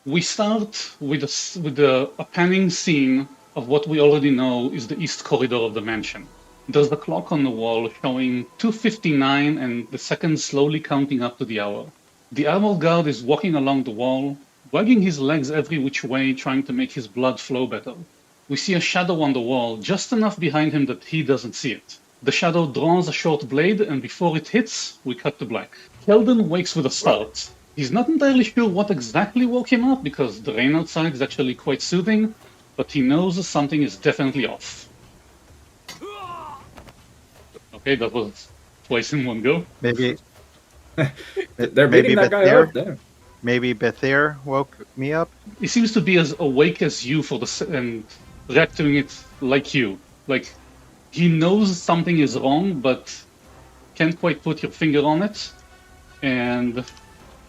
We start with a panning scene of what we already know is the east corridor of the mansion. There's a clock on the wall showing 2:59 and the seconds slowly counting up to the hour. The armored guard is walking along the wall, wagging his legs every which way, trying to make his blood flow better. We see a shadow on the wall, just enough behind him that he doesn't see it. The shadow draws a short blade, and before it hits, we cut to black. Keldon wakes with a start. He's not entirely sure what exactly woke him up, because the rain outside is actually quite soothing, but he knows something is definitely off. Okay, that was twice in one go. Maybe They're beating that guy up there. Maybe Bethir woke me up. He seems to be as awake as you and reacting it like you. Like, he knows something is wrong, but can't quite put your finger on it. And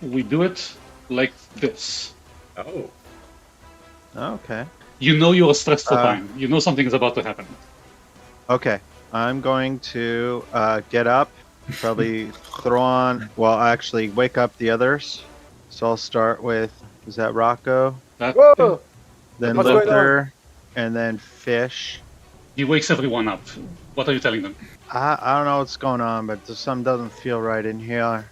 we do it like this. Oh. Okay. You know you're stressed for time. You know something is about to happen. Okay. I'm going to get up, probably throw on, well, actually wake up the others. So I'll start with, is that Rocco? Whoa! Then What's going Luther, and then Fish. He wakes everyone up. What are you telling them? I don't know what's going on, but something doesn't feel right in here.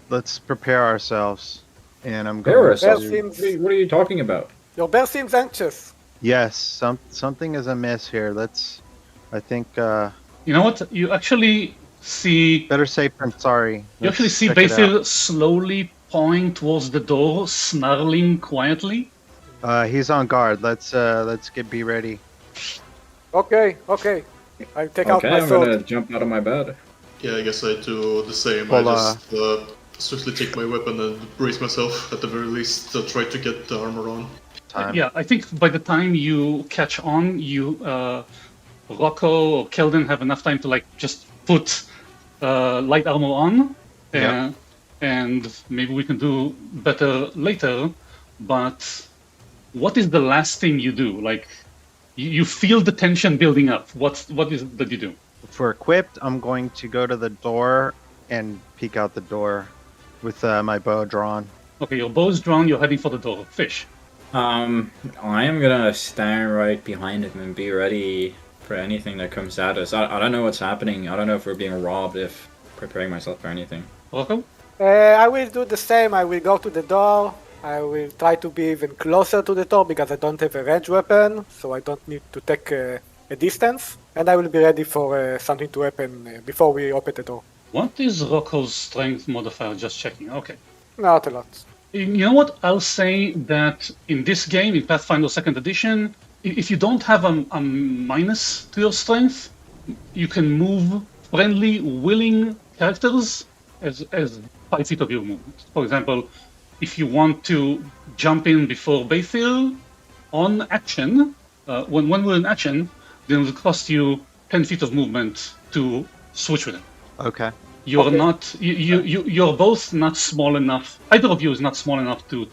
Let's prepare ourselves. And I'm going to... What are you talking about? Your bear seems anxious. Yes, something is amiss here. I think... You know what? You actually see... Better safe than sorry. You actually see Basil slowly pawing towards the door, snarling quietly. He's on guard. Let's be ready. Okay. I take out my I'm sword. gonna jump out of my bed. Yeah, I guess I do the same. Well, I just swiftly take my weapon and brace myself, at the very least, try to get the armor on. Yeah, I think by the time you catch on, Rocco or Keldon have enough time to just put light armor on, and maybe we can do better later. But what is the last thing you do? Like, you feel the tension building up. What is it that you do? If we're equipped, I'm going to go to the door and peek out the door with my bow drawn. Okay, your bow is drawn. You're heading for the door. Fish. I am gonna stand right behind him and be ready for anything that comes at us. I don't know what's happening. I don't know if we're being robbed, if preparing myself for anything. Rocco? I will do the same. I will go to the door. I will try to be even closer to the door because I don't have a range weapon, so I don't need to take a distance. And I will be ready for something to happen before we open the door. What is Rocco's strength modifier? Just checking. Okay. Not a lot. You know what? I'll say that in this game, in Pathfinder 2nd Edition, if you don't have a minus to your strength, you can move friendly, willing characters as 5 feet of your movement. For example, if you want to jump in before Bayfield on action, when we're in action, then it will cost you 10 feet of movement to switch with him. Okay. You're not. You're both not small enough. Either of you is not small enough to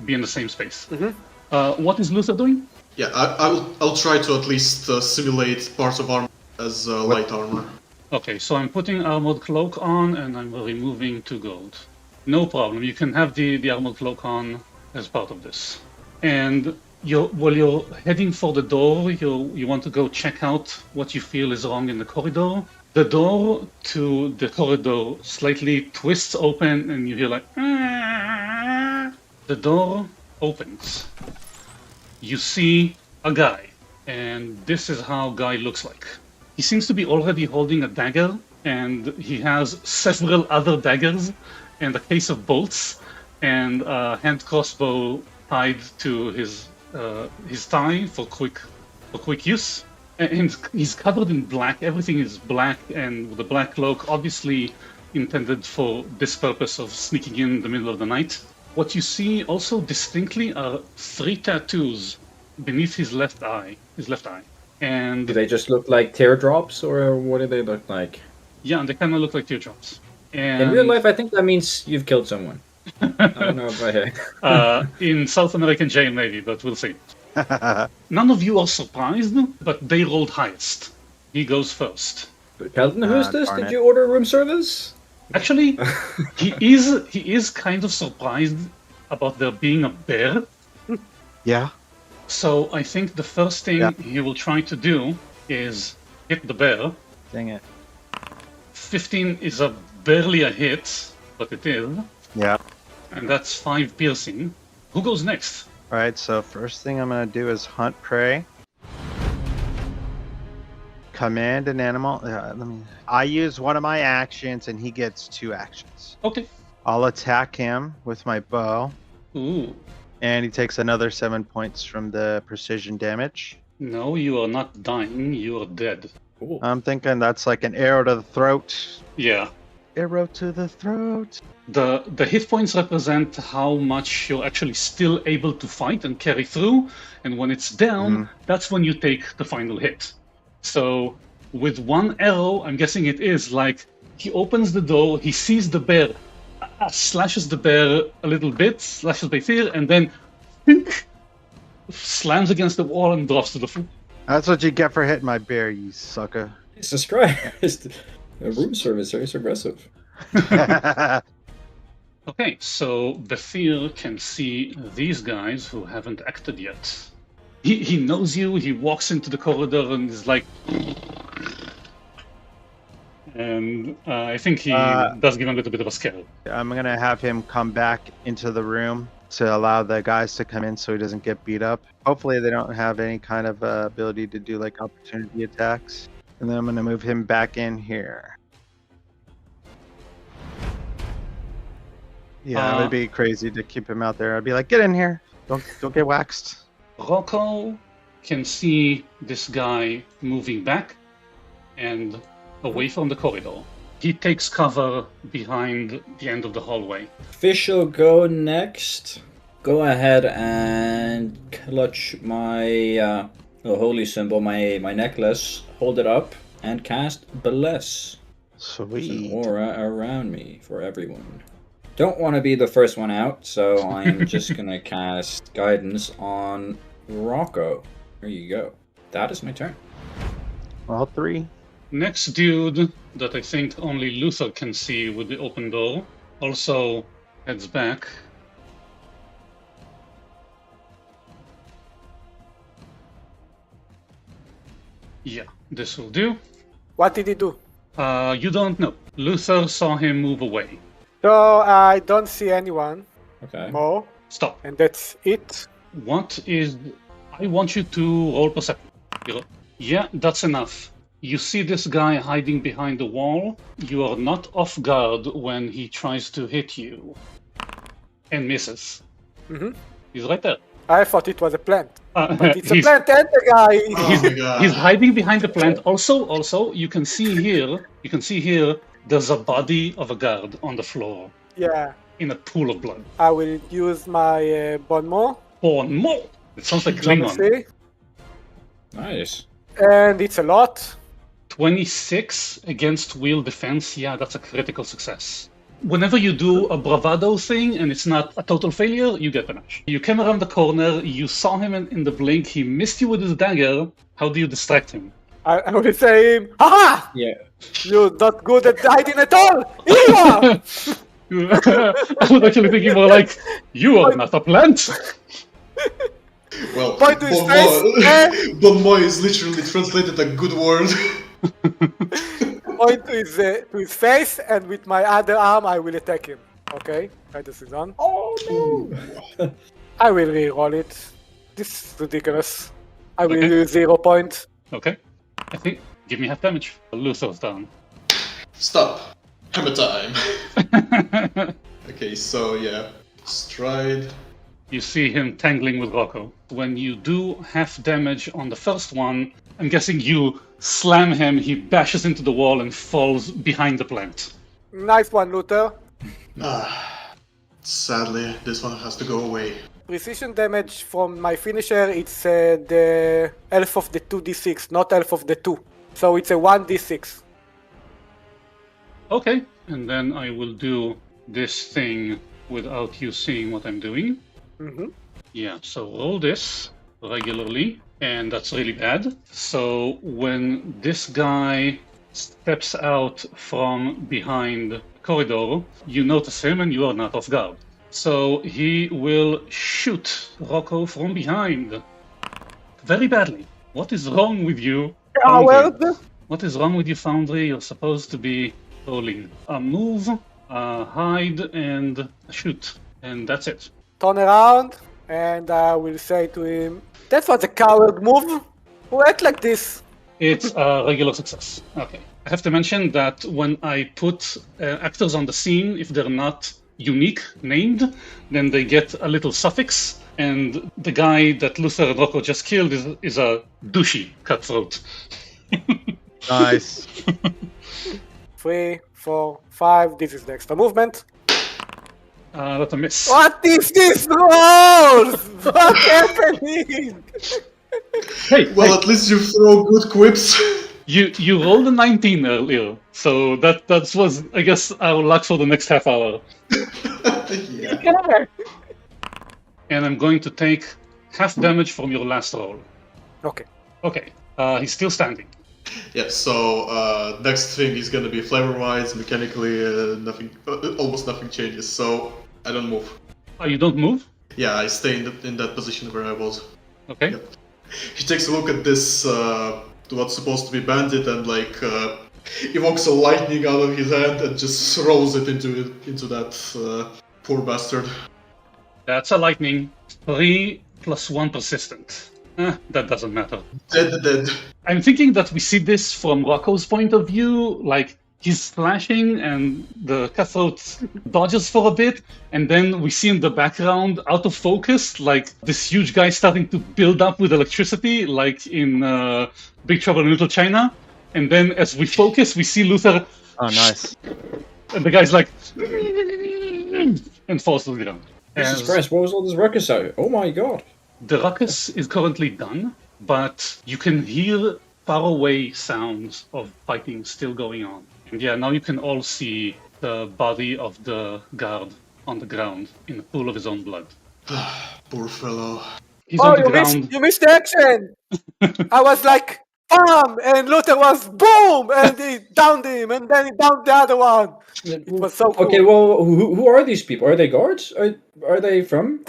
be in the same space. Mm-hmm. What is Luther doing? Yeah, I'll try to at least simulate parts of armor as light armor. Okay, so I'm putting armored cloak on and I'm removing 2 gold. No problem. You can have the armored cloak on as part of this. And while you're heading for the door, you want to go check out what you feel is wrong in the corridor. The door to the corridor slightly twists open and you hear like... The door opens. You see a guy, and this is how Guy looks like. He seems to be already holding a dagger, and he has several other daggers, and a case of bolts, and a hand crossbow tied to his thigh for quick use. And he's covered in black. Everything is black, and with a black cloak, obviously intended for this purpose of sneaking in the middle of the night. What you see also distinctly are 3 tattoos beneath his left eye. And do they just look like teardrops, or what do they look like? Yeah, they kind of look like teardrops. And in real life, I think that means you've killed someone. I don't know if I... in South American jail, maybe, but we'll see. None of you are surprised, but they rolled highest. He goes first. Keldon, who's this? Did you order room service? Actually, he is kind of surprised about there being a bear Yeah. So I think the first thing Yeah. he will try to do is hit the bear. Dang it. 15 is barely a hit, but it is. Yeah. And that's 5 piercing. Who goes next? All right. So first thing I'm gonna do is hunt prey. Command an animal. I use one of my actions, and he gets 2 actions. Okay. I'll attack him with my bow, Ooh. and he takes another 7 points from the precision damage. No, you are not dying, you are dead. Cool. I'm thinking that's like an arrow to the throat. Yeah. Arrow to the throat. The hit points represent how much you're actually still able to fight and carry through, and when it's down, that's when you take the final hit. So with one arrow, I'm guessing it is like he opens the door, he sees the bear, slashes the bear a little bit, slashes by fear, and then slams against the wall and drops to the floor. That's what you get for hitting my bear, you sucker. Jesus Christ. The room service is aggressive. Okay, so Bethir can see these guys who haven't acted yet. He knows you, he walks into the corridor and is like... And I think he does give him a little bit of a scare. I'm gonna have him come back into the room to allow the guys to come in so he doesn't get beat up. Hopefully they don't have any kind of ability to do like opportunity attacks. And then I'm gonna move him back in here. Yeah, it would be crazy to keep him out there. I'd be like, get in here. Don't get waxed. Rocco can see this guy moving back and away from the corridor. He takes cover behind the end of the hallway. Fish will go next. Go ahead and clutch my holy symbol, my necklace, hold it up, and cast Bless. There's an Sweet. aura around me for everyone. Don't want to be the first one out, so I'm just gonna cast Guidance on Rocco. There you go. That is my turn. All 3. Next dude that I think only Luther can see with the open door also heads back. Yeah, this will do. What did he do? You don't know. Luther saw him move away. So I don't see anyone Okay. more, Stop. and that's it. What is... I want you to roll perception. Yeah, that's enough. You see this guy hiding behind the wall. You are not off guard when he tries to hit you. And misses. Mhm. He's right there. I thought it was a plant. But it's a He's- plant and the guy. Oh my god. He's hiding behind the plant. Also, you can see here, there's a body of a guard on the floor Yeah. in a pool of blood. I will use my bon mot. Oh no! It sounds like Klingon. See? Nice. And it's a lot. 26 against wheel defense. Yeah, that's a critical success. Whenever you do a bravado thing and it's not a total failure, you get panache. You came around the corner, you saw him in the blink, he missed you with his dagger. How do you distract him? I will say him, haha! Yeah. You're not good at hiding at all! Here you are! I was actually thinking more like, you are not a plant. Well, Point to his face, Bon Moi is literally translated a good word. Point to his face, and with my other arm, I will attack him. Okay? Right, this is on. Oh no! I will re-roll it. This is ridiculous. I will Okay. use 0 point. Okay. I think, give me half damage. Luther's down. Stop. Hammer time. Okay, so yeah. Stride. You see him tangling with Rocco. When you do half damage on the first one, I'm guessing you slam him, he bashes into the wall and falls behind the plant. Nice one, Luther. Sadly, this one has to go away. Precision damage from my finisher, it's the elf of the 2d6, not elf of the 2. So it's a 1d6. Okay, and then I will do this thing without you seeing what I'm doing. Mm-hmm. Yeah, so roll this regularly, and that's really bad. So when this guy steps out from behind the corridor, you notice him and you are not off guard. So he will shoot Rocco from behind. Very badly. What is wrong with you, Foundry? Coward! What is wrong with you, Foundry? You're supposed to be rolling a move, hide, and shoot. And that's it. Turn around, and I will say to him, that was a coward move. Who act like this? It's a regular success. Okay. I have to mention that when I put actors on the scene, if they're not unique named, then they get a little suffix. And the guy that Luther and Rocco just killed is a douchey cutthroat. Nice. 3, 4, 5. This is the extra movement. That's a miss. What is this roll? What's happening? Hey, Well, hey, at least you throw good quips. you rolled a 19 earlier, so that was, I guess, our luck for the next half hour. Yeah. And I'm going to take half damage from your last roll. Okay. Okay, he's still standing. Yeah, so next thing is gonna be flavor-wise, mechanically, nothing, almost nothing changes, so I don't move. Oh, you don't move? Yeah, I stay in that position where I was. Okay. Yep. He takes a look at this, what's supposed to be bandit, and like evokes a lightning out of his hand and just throws it into that poor bastard. That's a lightning. 3 + 1 persistent. That doesn't matter. Dead. I'm thinking that we see this from Rocco's point of view, like he's slashing and the cutthroat dodges for a bit, and then we see in the background, out of focus, like this huge guy starting to build up with electricity, like in Big Trouble in Little China. And then as we focus, we see Luther, Oh, nice. and the guy's like, and falls to the ground. Jesus As- Christ, what was all this ruckus out? Oh my god. The ruckus is currently done, but you can hear faraway sounds of fighting still going on. And yeah, now you can all see the body of the guard on the ground in a pool of his own blood. Poor fellow. He's on the you ground. you missed the action! I was like, BAM! And Luther was BOOM! And he downed him, and then he downed the other one. It was so cool. Okay, well, who are these people? Are they guards? Are they from?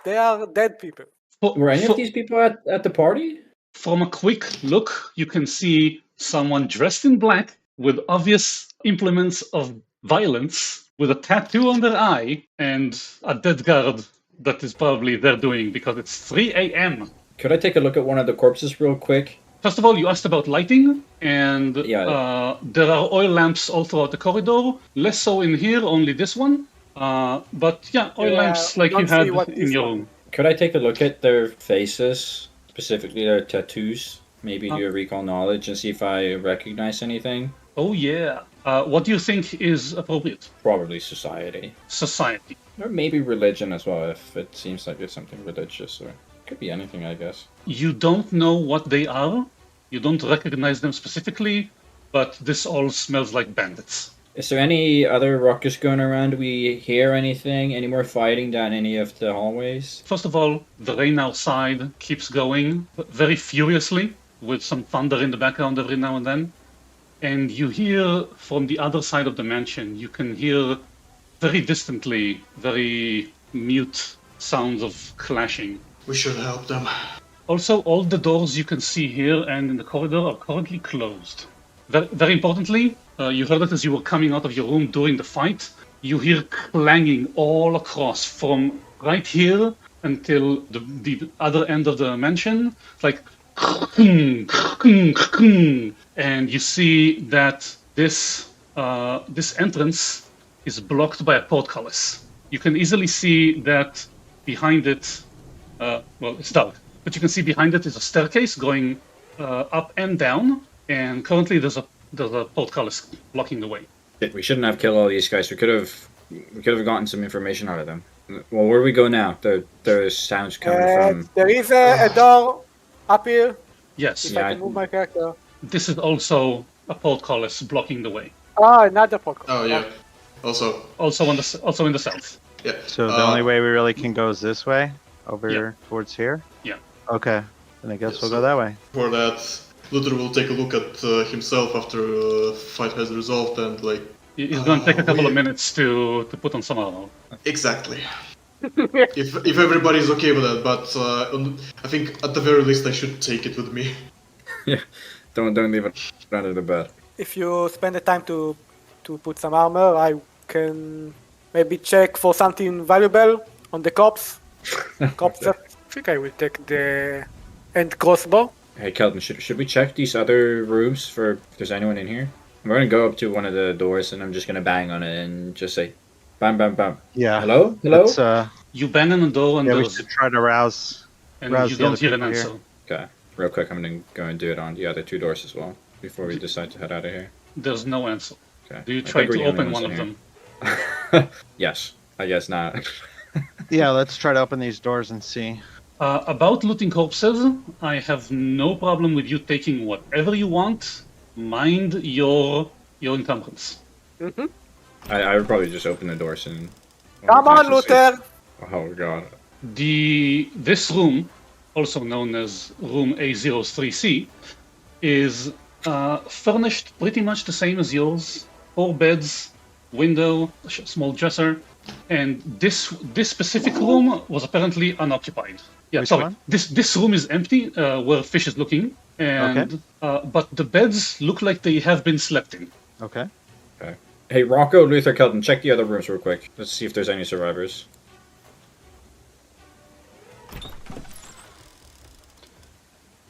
They are dead people. Were any of these people at the party? From a quick look, you can see someone dressed in black with obvious implements of violence, with a tattoo on their eye, and a dead guard that is probably their doing because it's 3 a.m. Could I take a look at one of the corpses real quick? First of all, you asked about lighting, and Yeah. there are oil lamps all throughout the corridor. Less so in here, only this one. But yeah, oil Yeah, lamps like you don't see had what in this your one. room. Could I take a look at their faces, specifically their tattoos? Maybe do a recall knowledge and see if I recognize anything? Oh yeah. What do you think is appropriate? Probably society. Society. Or maybe religion as well, if it seems like there's something religious, or could be anything, I guess. You don't know what they are. You don't recognize them specifically, but this all smells like bandits. Is there any other ruckus going around? Do we hear anything? Any more fighting down any of the hallways? First of all, the rain outside keeps going very furiously, with some thunder in the background every now and then. And you hear from the other side of the mansion, you can hear very distantly, very mute sounds of clashing. We should help them. Also, all the doors you can see here and in the corridor are currently closed. Very importantly, you heard it as you were coming out of your room during the fight. You hear clanging all across from right here until the other end of the mansion. It's like, and you see that this entrance is blocked by a portcullis. You can easily see that behind it, well, it's dark, but you can see behind it is a staircase going up and down, and currently there's a portcullis blocking the way. We shouldn't have killed all these guys. We could have gotten some information out of them. Well, where do we go now? There's sounds coming from. There is a door up here. Yes, If Yeah, I can move my character. this is also a portcullis blocking the way. Another podcast. Oh yeah. Also, Also in the south. yeah. So the only way we really can go is this way, over towards here? Yeah. Okay, then I guess Yeah, we'll so- go that way. For that, Luther will take a look at himself after fight has resolved and like It's going to take a couple of we- minutes to put on some armor. Exactly. If everybody's okay with that, but I think at the very least I should take it with me. Don't leave it under the bed. If you spend the time to put some armor, I can maybe check for something valuable on the corpse. Corpse. I think I will take the end crossbow. Hey, Kelton, should we check these other rooms for if there's anyone in here? We're gonna go up to one of the doors and I'm just gonna bang on it and just say, bam, bam, bam. Yeah. Hello? Hello? Let's, You bang on the door and, yeah, we should try to rouse and rouse you the don't other hear an people here. answer. Okay. Real quick, I'm gonna go and do it on the other two doors as well before we decide to head out of here. There's no answer. Okay. Do you I try think we're to the only open ones one in of here. them? Yes. I guess not. Yeah, let's try to open these doors and see. About looting corpses, I have no problem with you taking whatever you want. Mind your encumbrance. I would probably just open the doors and. Come on, Luther! Oh god. This room, also known as room A03C, is furnished pretty much the same as yours. 4 beds, window, small dresser, and this specific room was apparently unoccupied. Yeah, Which sorry. one? This room is empty, where Fish is looking, and but the beds look like they have been slept in. Okay. Hey, Rocco, Luther, Kelton, check the other rooms real quick. Let's see if there's any survivors.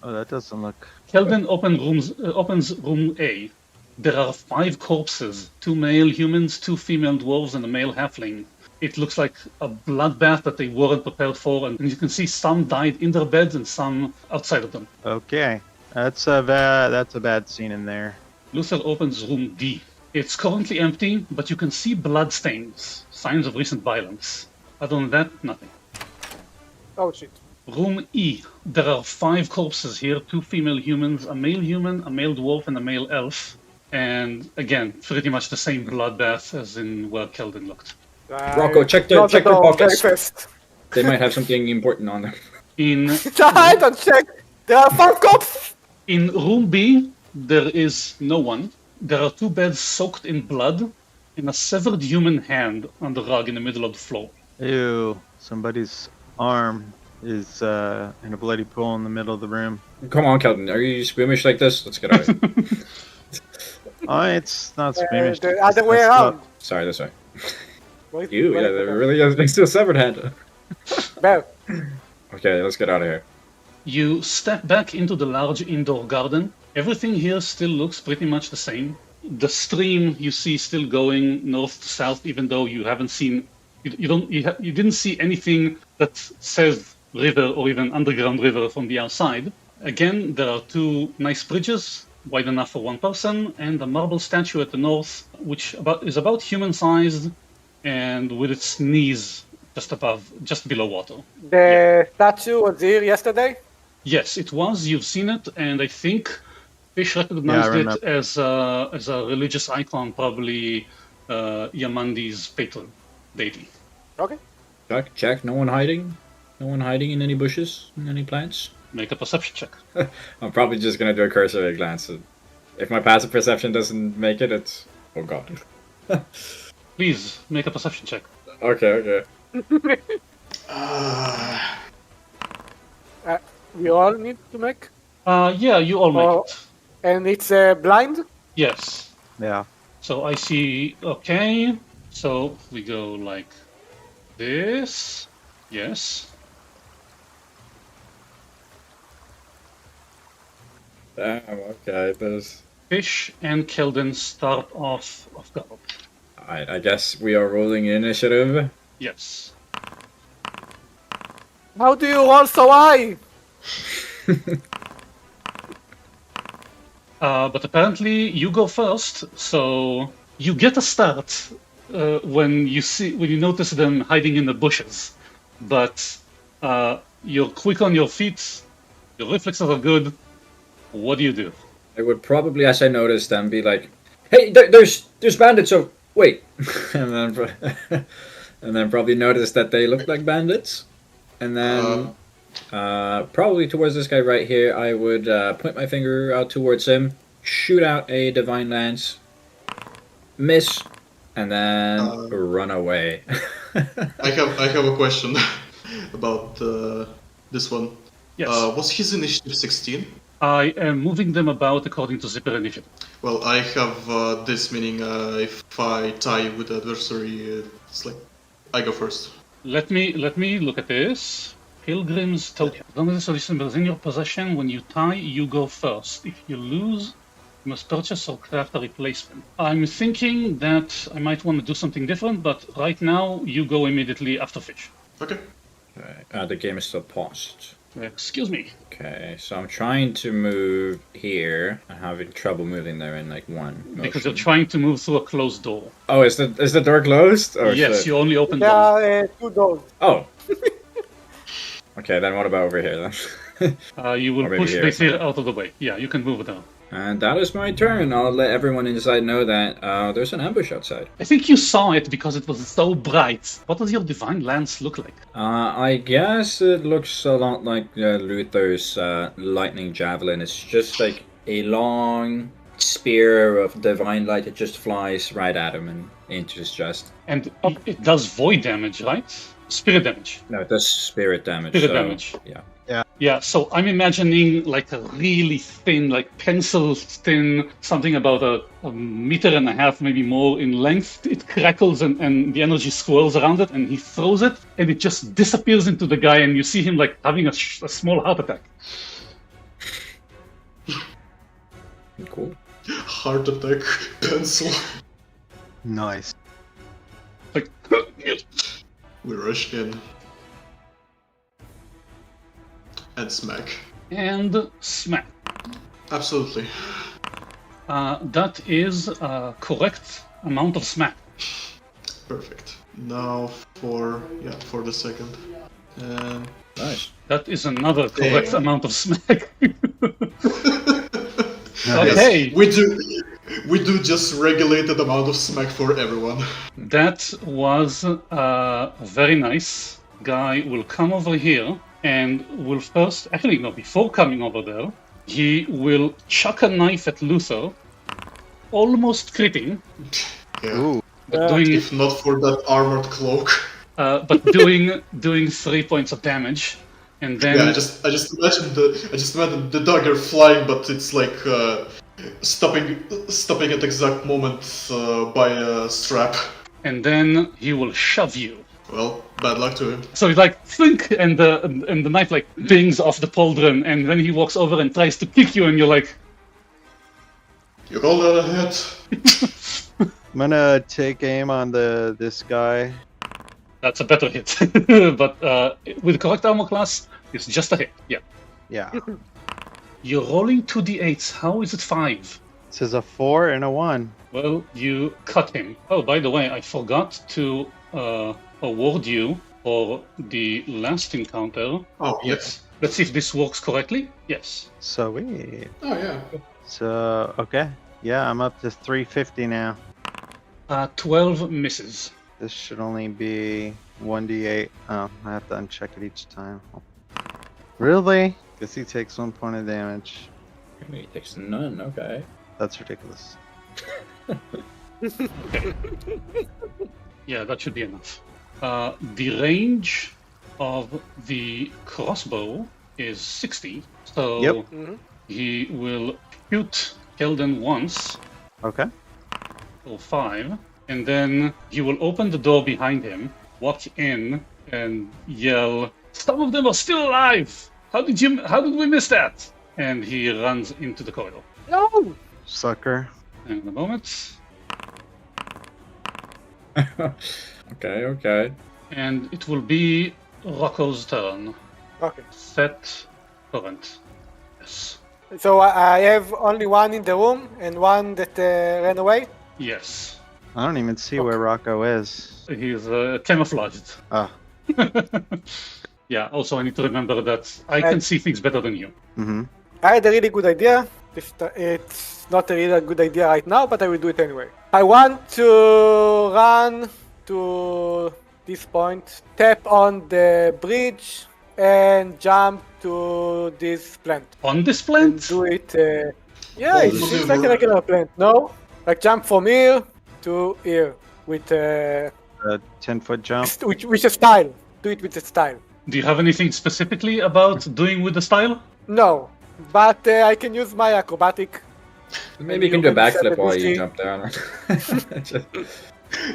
Oh, that doesn't look. Kelvin opens room A. There are 5 corpses, 2 male humans, 2 female dwarves, and a male halfling. It looks like a bloodbath that they weren't prepared for, and you can see some died in their beds and some outside of them. Okay. That's a bad scene in there. Luther opens room D. It's currently empty, but you can see bloodstains, signs of recent violence. Other than that, nothing. Oh shit. Room E. There are 5 corpses here, 2 female humans, a male human, a male dwarf, and a male elf. And again, pretty much the same bloodbath as in where Keldon looked. Rocco, check Close the door very pockets. fast. They might have something important on them. In I don't check. There are 5 cops. In room B, there is no one. There are 2 beds soaked in blood and a severed human hand on the rug in the middle of the floor. Ew. Somebody's arm is in a bloody pool in the middle of the room. Come on, Kelton. Are you squeamish like this? Let's get out of here. Oh, it's not squeamish. The it's other way messed around. up. Sorry, this way. Wait, You, wait, yeah, wait, they wait. really is next to a severed hand. There. Okay, let's get out of here. You step back into the large indoor garden. Everything here still looks pretty much the same. The stream you see still going north to south, even though you haven't seen, you didn't see anything that says river or even underground river from the outside. Again, there are 2 nice bridges, wide enough for 1 person, and a marble statue at the north, which is about human-sized, and with its knees just below water. The statue was here yesterday. Yes, it was. You've seen it, and I think Fish Yeah, I recognized it remember. as a religious icon, probably Yamandi's patron deity. Okay. Check. No one hiding? No one hiding in any bushes? In any plants? Make a perception check. I'm probably just gonna do a cursory glance. If my passive perception doesn't make it, it's... Oh god. Please make a perception check. Okay. We all need to make. Yeah, you all make Oh. it. And it's blind. Yes. Yeah. So I see. Okay. So we go like this. Yes. Damn, okay, there's... Fish and Keldon start off guard. Alright, I guess we are rolling initiative. Yes. How do you roll so high? But apparently you go first, so you get a start when you notice them hiding in the bushes. But you're quick on your feet, your reflexes are good. What do you do? I would probably, as I noticed them, be like, "Hey, there's bandits!" So wait, and then probably notice that they look like bandits, and then probably towards this guy right here, I would point my finger out towards him, shoot out a divine lance, miss, and then run away. I have a question about this one. Yes. Was his initiative 16? I am moving them about according to Zipper initiative. Well, I have this, meaning if I tie with the adversary, it's like I go first. Let me look at this. Pilgrim's token. As long as the solution is in your possession, when you tie, you go first. If you lose, you must purchase or craft a replacement. I'm thinking that I might want to do something different, but right now you go immediately after Fish. Okay. Okay. The game is still paused. Excuse me. Okay, so I'm trying to move here. I'm having trouble moving there in like one motion. Because you're trying to move through a closed door. Oh, is the door closed? Oh, Yes, shit. you only opened There one. are 2 doors. Oh. Okay, then what about over here then? You will Or maybe push here. this here out of the way. Yeah, you can move it down. And that is my turn. I'll let everyone inside know that there's an ambush outside. I think you saw it because it was so bright. What does your divine lance look like? I guess it looks a lot like Luther's lightning javelin. It's just like a long spear of divine light that just flies right at him and into his chest. And it does void damage, right? Spirit damage. No, it does spirit damage. Spirit so, damage. Yeah. Yeah, so I'm imagining like a really thin, like pencil thin, something about a meter and a half, maybe more in length. It crackles and the energy swirls around it, and he throws it, and it just disappears into the guy, and you see him like having a small heart attack. Cool. Heart attack, pencil. Nice. Like, We rush in. And smack. and smack. Absolutely. That is a correct amount of smack. Perfect. Now for the second. And Nice. That is another correct Damn. amount of smack. Nice. Okay. we do just regulated amount of smack for everyone. That was very nice. Guy will come over here and will first, actually no, before coming over there, he will chuck a knife at Luther, almost critting, Yeah. Ooh. but doing If not for that armored cloak. but doing 3 points of damage, and then Yeah, I just imagine the dagger flying, but it's like stopping at exact moment by a strap. and then he will shove you. Well, bad luck to him. So he's like think, and the knife like dings off the pauldron, and then he walks over and tries to kick you, and you're like, You call that a hit? I'm gonna take aim on this guy. that's a better hit. But with correct armor class, it's just a hit. Yeah. Yeah. You're rolling 2d8s. How is it 5? This is a 4 and a 1. Well, you cut him. Oh, by the way, I forgot to award you for the last encounter. Oh, yes. Let's see if this works correctly. Yes. Sweet. Oh, yeah. So, okay. Yeah, I'm up to 350 now. 12 misses. This should only be 1d8. Oh, I have to uncheck it each time. Really? Guess he takes 1 point of damage. He takes none. Okay. That's ridiculous. Yeah, that should be enough. The range of the crossbow is 60, so Yep. he will shoot Kelden once, Okay. or 5, and then he will open the door behind him, walk in, and yell, "Some of them are still alive! How did we miss that?" And he runs into the corridor. No! Sucker. In a moment. Okay. And it will be Rocco's turn. Okay. Set current. Yes. So I have only one in the room and one that ran away. Yes. I don't even see where Rocco is. He is camouflaged. Ah. Yeah, also I need to remember that I can see things better than you. Mm-hmm. I had a really good idea. It's not a really good idea right now, but I will do it anyway. I want to run to this point, tap on the bridge, and jump to this plant. On this And plant? do it. Yeah, it Oh, seems like a regular plant. No? Like jump from here to here. with A 10-foot jump. with a style. Do it with a style. Do you have anything specifically about doing with the style? No, but I can use my acrobatic. Maybe you can do a can set backflip the while you DC. jump down. Just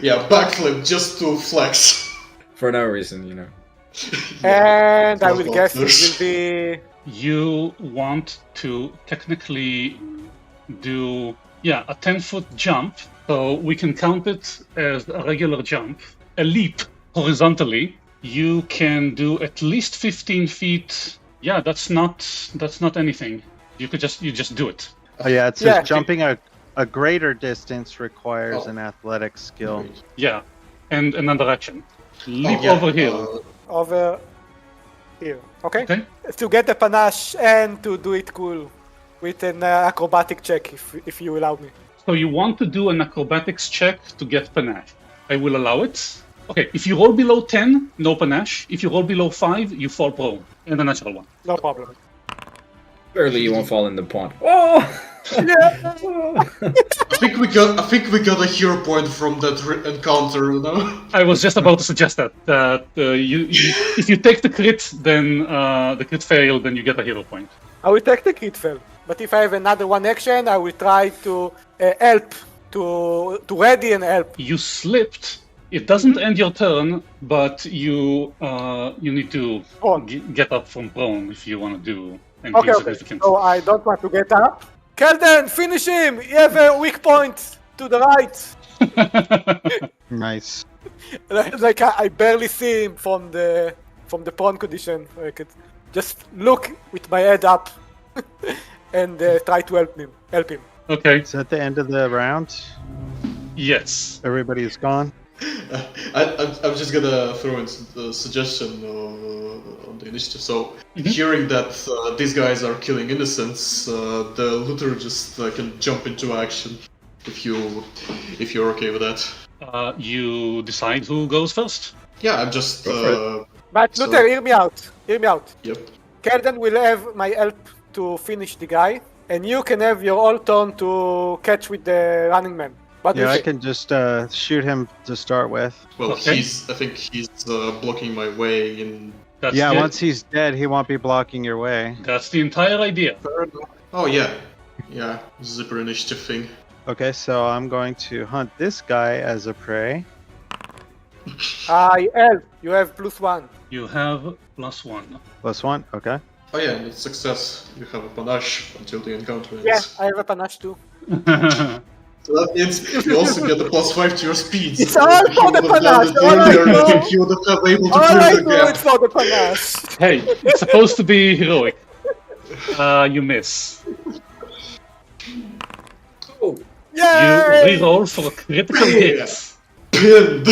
Yeah, backflip just to flex. for no reason, you know. And I will Well, guess it there's- will be. You want to technically do, a 10-foot jump. So we can count it as a regular jump. A leap horizontally. You can do at least 15 feet. Yeah, that's not anything. You just do it. Oh yeah, it says Yeah. jumping a greater distance requires Oh. an athletic skill. Yeah, and another action. Leap Oh, yeah, over here. Over here. Okay? Okay. To get the panache and to do it cool with an acrobatic check, if you allow me. So you want to do an acrobatics check to get panache. I will allow it. Okay, if you roll below 10, no panache. If you roll below 5, you fall prone. And a natural one. No problem. Surely you won't fall in the pond. Oh! I think we got a hero point from that encounter, you know? I was just about to suggest that. If you take the crit, then the crit fail, then you get a hero point. I will take the crit fail. But if I have another one action, I will try to help, to ready and help. You slipped. It doesn't end your turn, but you need to Prone. get up from prone if you want to do anything Okay. significant. So I don't want to get up. Kelden, finish him! You have a weak point to the right. Nice. Like I barely see him from the prone condition. I could just look with my head up and try to help him. Okay. Is that the end of the round? Yes. Everybody's gone? I'm just gonna throw in the suggestion on the initiative. So, hearing that these guys are killing innocents, the looter just can jump into action. If you're okay with that. You decide who goes first. Yeah, I'm just. But So- Luther, hear me out. Yep. Kelden will have my help to finish the guy, and you can have your all turn to catch with the running man. What do Yeah, you I think? can just shoot him to start with. Well, Okay. I think he's blocking my way in. That's Yeah, the, once he's dead, he won't be blocking your way. That's the entire idea. Oh yeah, yeah, zipper initiative thing. Okay, so I'm going to hunt this guy as a prey. I help. You have +1. You have +1. +1, okay. Oh yeah, and it's success. You have a panache until the encounter ends. Yeah, I have a panache too. So that means you also get a +5 to your speed. It's so all if you for the would have done it panache, all I earlier, I know. think you would have been able to All I clear the do is gap. for the panache. Hey, it's supposed to be heroic. You miss. Oh, You Yay! reroll for a critical hit. Pinned!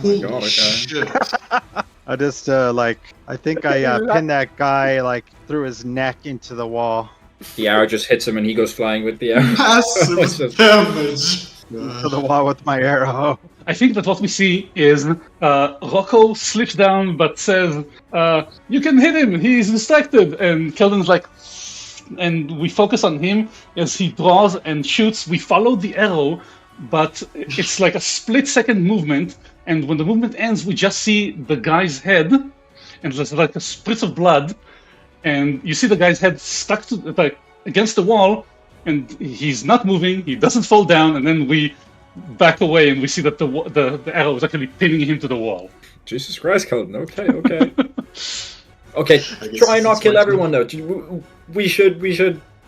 Holy God, okay. shit. I just, I think I pinned that guy, through his neck into the wall. the arrow just hits him and he goes flying with the arrow. Massive damage! To the wall with my arrow. I think that what we see is Rocco slips down but says, you can hit him, he's distracted. And Kelden's like, and we focus on him as he draws and shoots. We follow the arrow, but it's like a split-second movement. And when the movement ends, we just see the guy's head, and there's like a spritz of blood. And you see the guy's head stuck to against the wall, and he's not moving. He doesn't fall down, and then we back away, and we see that the arrow is actually pinning him to the wall. Jesus Christ, Kelden. Okay, okay. Okay, I guess try this not is kill my everyone though. We should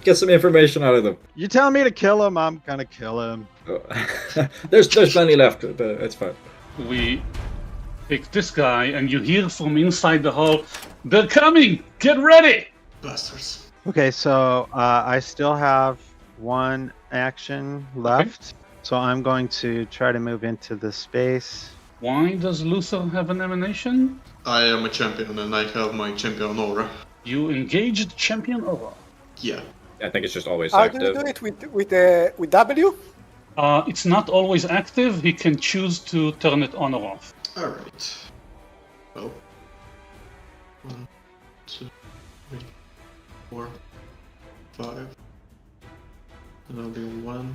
get some information out of them. You tell me to kill him, I'm gonna kill him. There's plenty left, but it's fine. We pick this guy, and you hear from inside the hall, "They're coming! Get ready!" Bastards. Okay, so I still have one action left. So I'm going to try to move into the space. Why does Luther have an emanation? I am a champion and I have my champion aura. You engaged champion aura. Yeah. I think it's just always How do you active. do it with W? It's not always active. He can choose to turn it on or off. Alright. Well. 1, 2, 3, 4, 5. And I'll do 1,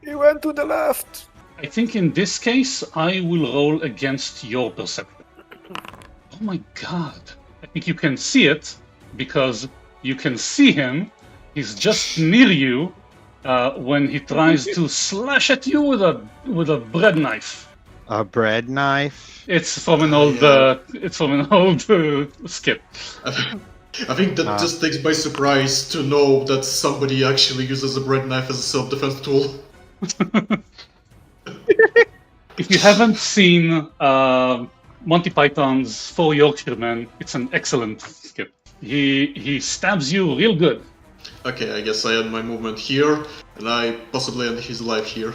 He went to the left. I think in this case, I will roll against your perception. Oh my god. I think you can see it because you can see him. He's just near you when he tries to slash at you with a bread knife. A bread knife. It's from an old skip. I think that just takes by surprise to know that somebody actually uses a bread knife as a self-defense tool. If you haven't seen Monty Python's Four Yorkshiremen, it's an excellent skip. He stabs you real good. Okay, I guess I end my movement here, and I possibly end his life here.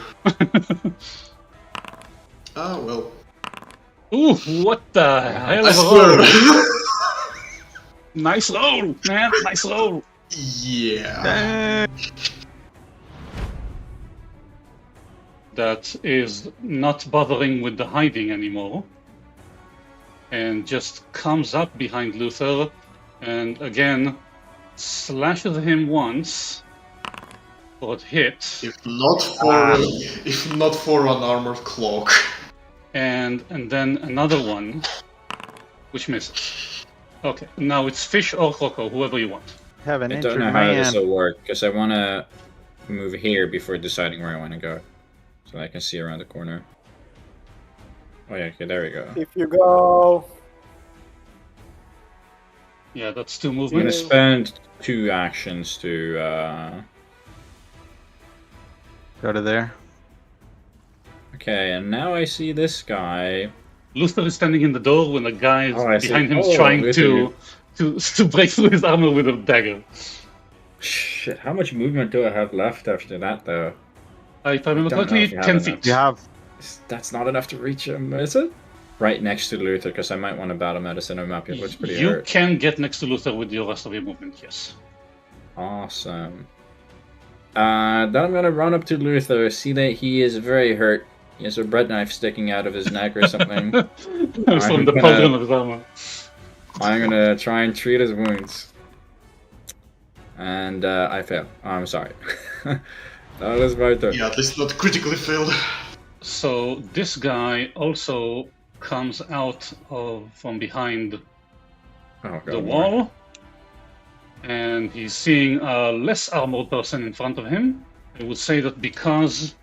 Ah, well. Ooh, what the hell I of a roll! swear! Nice roll, man, nice roll. Yeah. That is not bothering with the hiding anymore, and just comes up behind Luther, and again slashes him once for a hit. If not for an armored cloak. And then another one, which misses. Okay, now it's Fish or Croco, whoever you want. Have an I injured don't know how this man. will work, because I want to move here before deciding where I want to go. So I can see around the corner. Oh yeah, okay, there we go. If you go... Yeah, that's 2 I'm gonna movements. spend 2 actions to Go to there. Okay, and now I see this guy. Luther is standing in the door when the guy I see. behind him is Oh, trying Luther. to break through his armor with a dagger. Shit, how much movement do I have left after that, though? If I remember don't know correctly, if you have 10 enough. feet. You have That's not enough to reach him, is it? Right next to Luther, because I might want to battle medicine him up. It looks pretty You hurt. can get next to Luther with your rest of your movement, yes. Awesome. Then I'm gonna run up to Luther, see that he is very hurt. He has a bread knife sticking out of his neck or something. From the pauldron of his armor. I'm gonna try and treat his wounds. And I fail. Oh, I'm sorry. That was my turn. Yeah, at least not critically failed. So this guy also comes out from behind Oh, the God, wall, and he's seeing a less armored person in front of him. I would say that because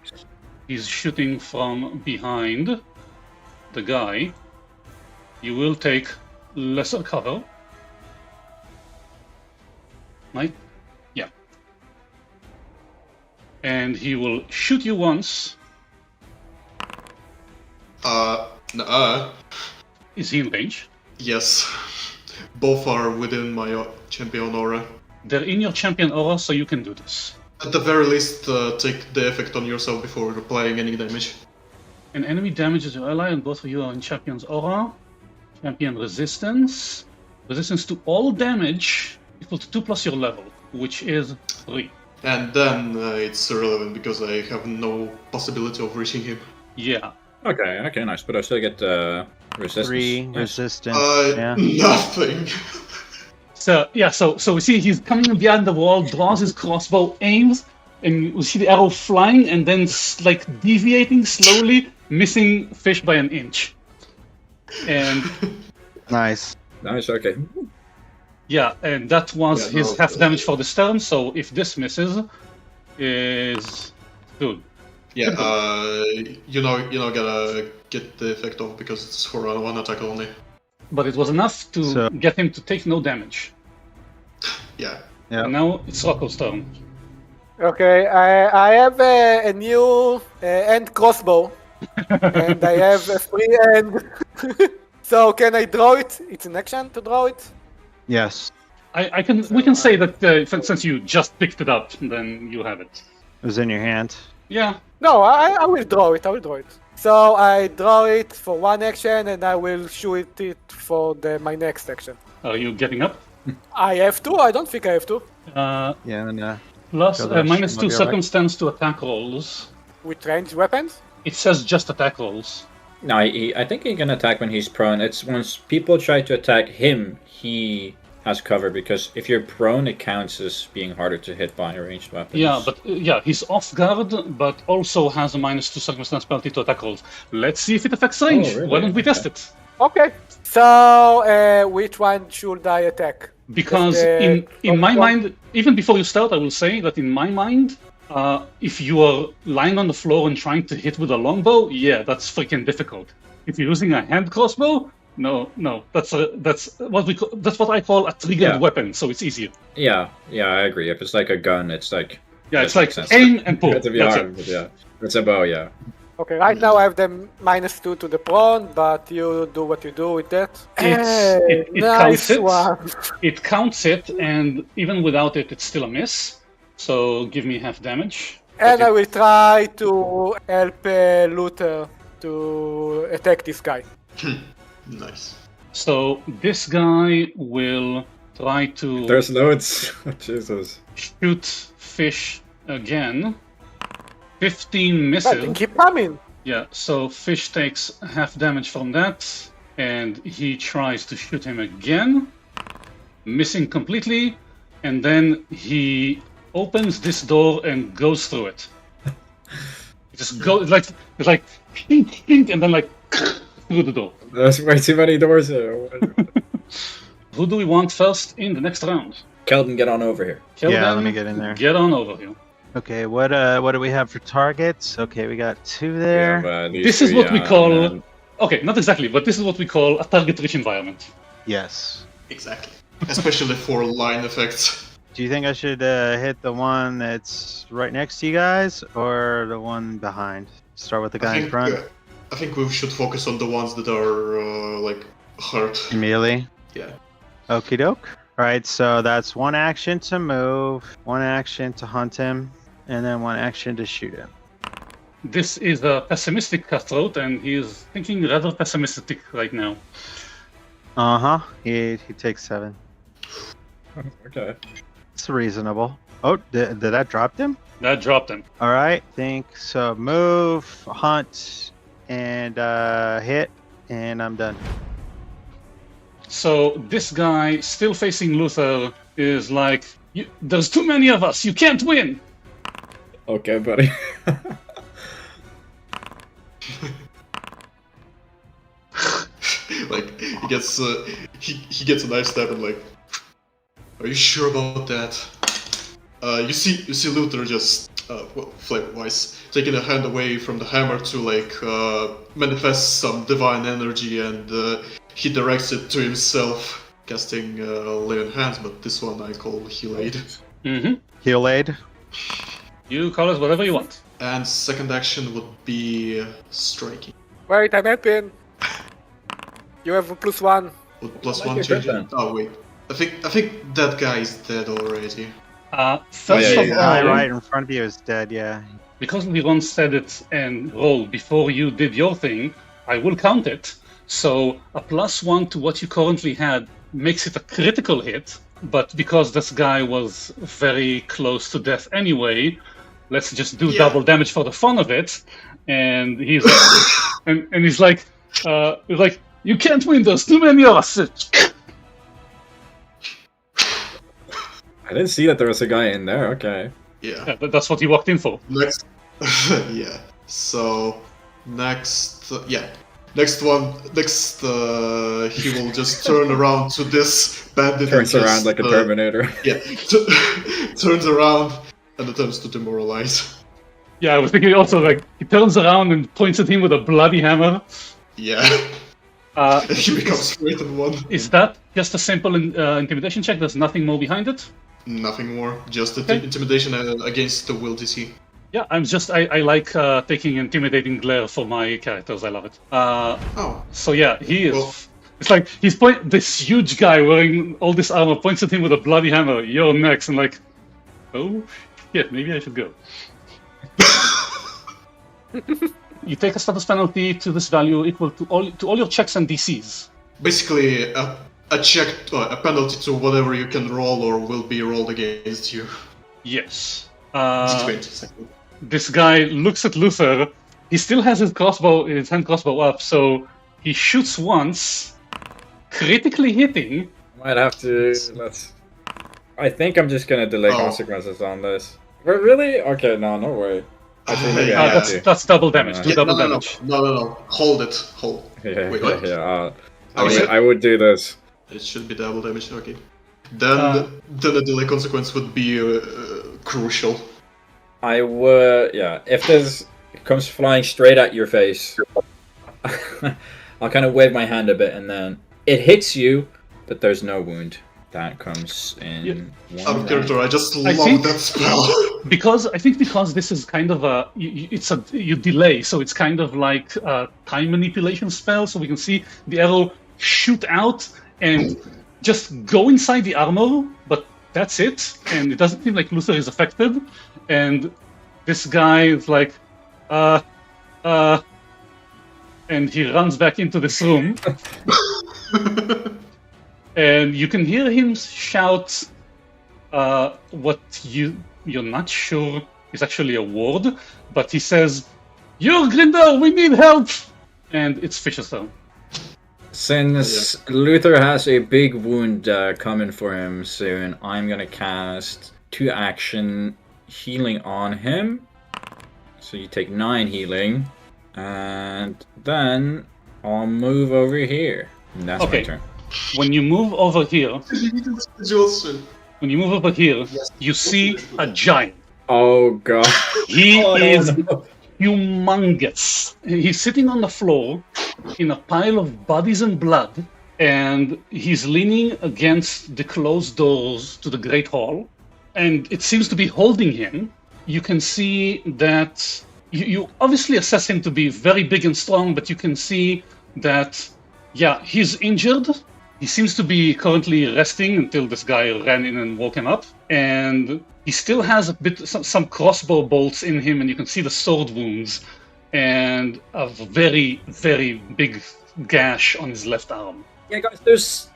he's shooting from behind the guy, you will take lesser cover. Right? Yeah. And he will shoot you once. Is he in range? Yes. Both are within my champion aura. They're in your champion aura, so you can do this. At the very least, take the effect on yourself before applying any damage. An enemy damages your ally, and both of you are in champion's aura. Champion resistance. Resistance to all damage equal to 2 plus your level, which is 3. And then it's irrelevant because I have no possibility of reaching him. Yeah. Okay, nice. But I still get resistance. 3 Nice. resistance. Yeah. Nothing. So yeah, so we see he's coming behind the wall, draws his crossbow, aims, and we see the arrow flying and then like deviating slowly, missing Fish by an inch. And Nice. Nice, okay. yeah, and that was Yeah, his no, half damage for this turn. So if this misses, is good. Yeah, you're not gonna get the effect off because it's for one attack only. But it was enough to So- get him to take no damage. Yeah. Yeah. And now it's Rocco's turn. Okay, I have a new end crossbow, and I have a free end. So can I draw it? It's an action to draw it. Yes. We can say that since you just picked it up, then you have it. It was in your hand. Yeah. No, I will draw it. I will draw it. So I draw it for one action, and I will shoot it for my next action. Are you getting up? I have to. I don't think I have to. Yeah, and Plus Go there, minus might 2 be alright. circumstance to attack rolls. With ranged weapons. It says just attack rolls. No, I think he can attack when he's prone. It's once people try to attack him, he has cover, because if you're prone, it counts as being harder to hit by ranged weapons. Yeah, but he's off guard, but also has a -2 circumstance penalty to attack rolls. Let's see if it affects range. really? Why don't we test it? Okay. So, which one should I attack? Because The in my top one? mind, even before you start, I will say that in my mind, if you are lying on the floor and trying to hit with a longbow, yeah, that's freaking difficult. If you're using a hand crossbow, no, that's what I call a triggered weapon, so it's easier. Yeah, I agree. If it's like a gun, it's like It's like aim and pull. It's a That's arm, it. but yeah, it's a bow. Yeah. Okay, right now I have the -2 to the prone, but you do what you do with that. It Nice counts it. one. It counts it, and even without it, it's still a miss. So give me half damage. And I will try to help Luther to attack this guy. Nice. So this guy will try to There's loads. Jesus. shoot fish again. 15 But misses. keep coming. Yeah, so fish takes half damage from that, and he tries to shoot him again, missing completely, and then he opens this door and goes through it. It just goes it's like shink, shink, and then like through the door. There's way too many doors here. Who do we want first in the next round? Keldon, get on over here. Kelvin, let me get in there. Get on over here. Okay, what do we have for targets? Okay, we got 2 there. This is what we call okay, not exactly, but this is what we call a target-rich environment. Yes. Exactly. Especially for line effects. Do you think I should hit the one that's right next to you guys, or the one behind? Start with the guy in front. I think we should focus on the ones that are like hurt. Immediately. Yeah. Okie doke. Alright, so that's 1 action to move, 1 action to hunt him, and then 1 action to shoot him. This is a pessimistic cutthroat, and he is thinking rather pessimistic right now. Uh-huh. He takes 7. Okay. It's reasonable. Oh, did that drop him? That dropped him. Alright, think so. Move, hunt, and hit, and I'm done. So this guy, still facing Luther, is like, there's too many of us, you can't win! Okay, buddy. Like he gets a knife stab and like, are you sure about that? You see Luther just flavor-wise taking a hand away from the hammer to like manifest some divine energy, and he directs it to himself, casting lay on hands, but this one I call heal aid. Mm-hmm. Heal aid. You call it whatever you want. And second action would be striking. Wait, I'm helping. You have a +1. Would plus Like 1 your change griffin. it? Oh wait, I think that guy is dead already. First yeah, of yeah. all, Guy right in front of you is dead, yeah. because Liron said it and rolled before you did your thing, I will count it. So a +1 to what you currently had makes it a critical hit, but because this guy was very close to death anyway, let's just do double damage for the fun of it. And he's and he's like, you can't win, there's too many of us. I didn't see that there was a guy in there. Okay. Yeah. That's what he walked in for. Next, yeah. So next, next one. Next, he will just turn around to this bandit. Turns and around just, like a Terminator. Yeah, turns around and attempts to demoralize. Yeah, I was thinking also like he turns around and points at him with a bloody hammer. Yeah. And he becomes straight in one. Is that just a simple intimidation check? There's nothing more behind it? Nothing more. Just Okay. intimidation against the will DC. Yeah, I like taking intimidating glare for my characters. I love it. Oh. So yeah, he is. Well- It's like this huge guy wearing all this armor points at him with a bloody hammer. You're next, and like, oh shit, maybe I should go. You take a status penalty to this value equal to all your checks and DCs. Basically, a check, a penalty to whatever you can roll or will be rolled against you. Yes. D20. This guy looks at Luther. He still has his hand crossbow up, so he shoots once, critically hitting, Might have to. Let's. I think I'm just gonna delay Oh. consequences on this. But really? Okay, no way. Actually, maybe I have to. That's double damage. Yeah. Do Yeah, double no. damage. No. Hold it. Hold. Yeah, Wait, what? yeah. Oh, shit. I would do this. It should be double damage. Okay. Then a delay consequence would be crucial. I would. Yeah, if this comes flying straight at your face, I'll kind of wave my hand a bit, and then it hits you, but there's no wound. That comes in. Out One of character, I just I love think- that spell. Because this is kind of you delay, so it's kind of like a time manipulation spell. So we can see the arrow shoot out and just go inside the armor, but that's it. And it doesn't seem like Luther is affected. And this guy is like, and he runs back into this room. And you can hear him shout what you're not sure is actually a word, but he says, "You're Grinder, we need help!" And it's Fish's turn. Since Luther has a big wound coming for him soon, I'm gonna cast 2 action healing on him. So you take 9 healing, and then I'll move over here. And that's Okay. my turn. When you move over here, Johnson. Yes. You see a giant. Oh god. He Oh, no, is no. humongous. He's sitting on the floor in a pile of bodies and blood, and he's leaning against the closed doors to the Great Hall, and it seems to be holding him. You can see that you obviously assess him to be very big and strong, but you can see that, yeah, he's injured. He seems to be currently resting until this guy ran in and woke him up, and he still has some crossbow bolts in him, and you can see the sword wounds and a very, very big gash on his left arm. Yeah, guys,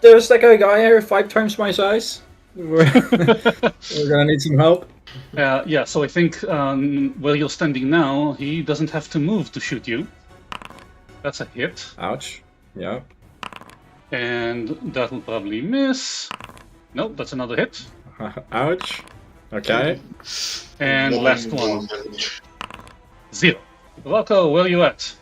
there's like a guy here 5 times my size. We're gonna need some help. Yeah, so I think where you're standing now, he doesn't have to move to shoot you. That's a hit, Ouch. Yeah. and that will probably miss. Nope, that's another hit. Ouch. Okay. And last one, 0. Rocco, where are you at?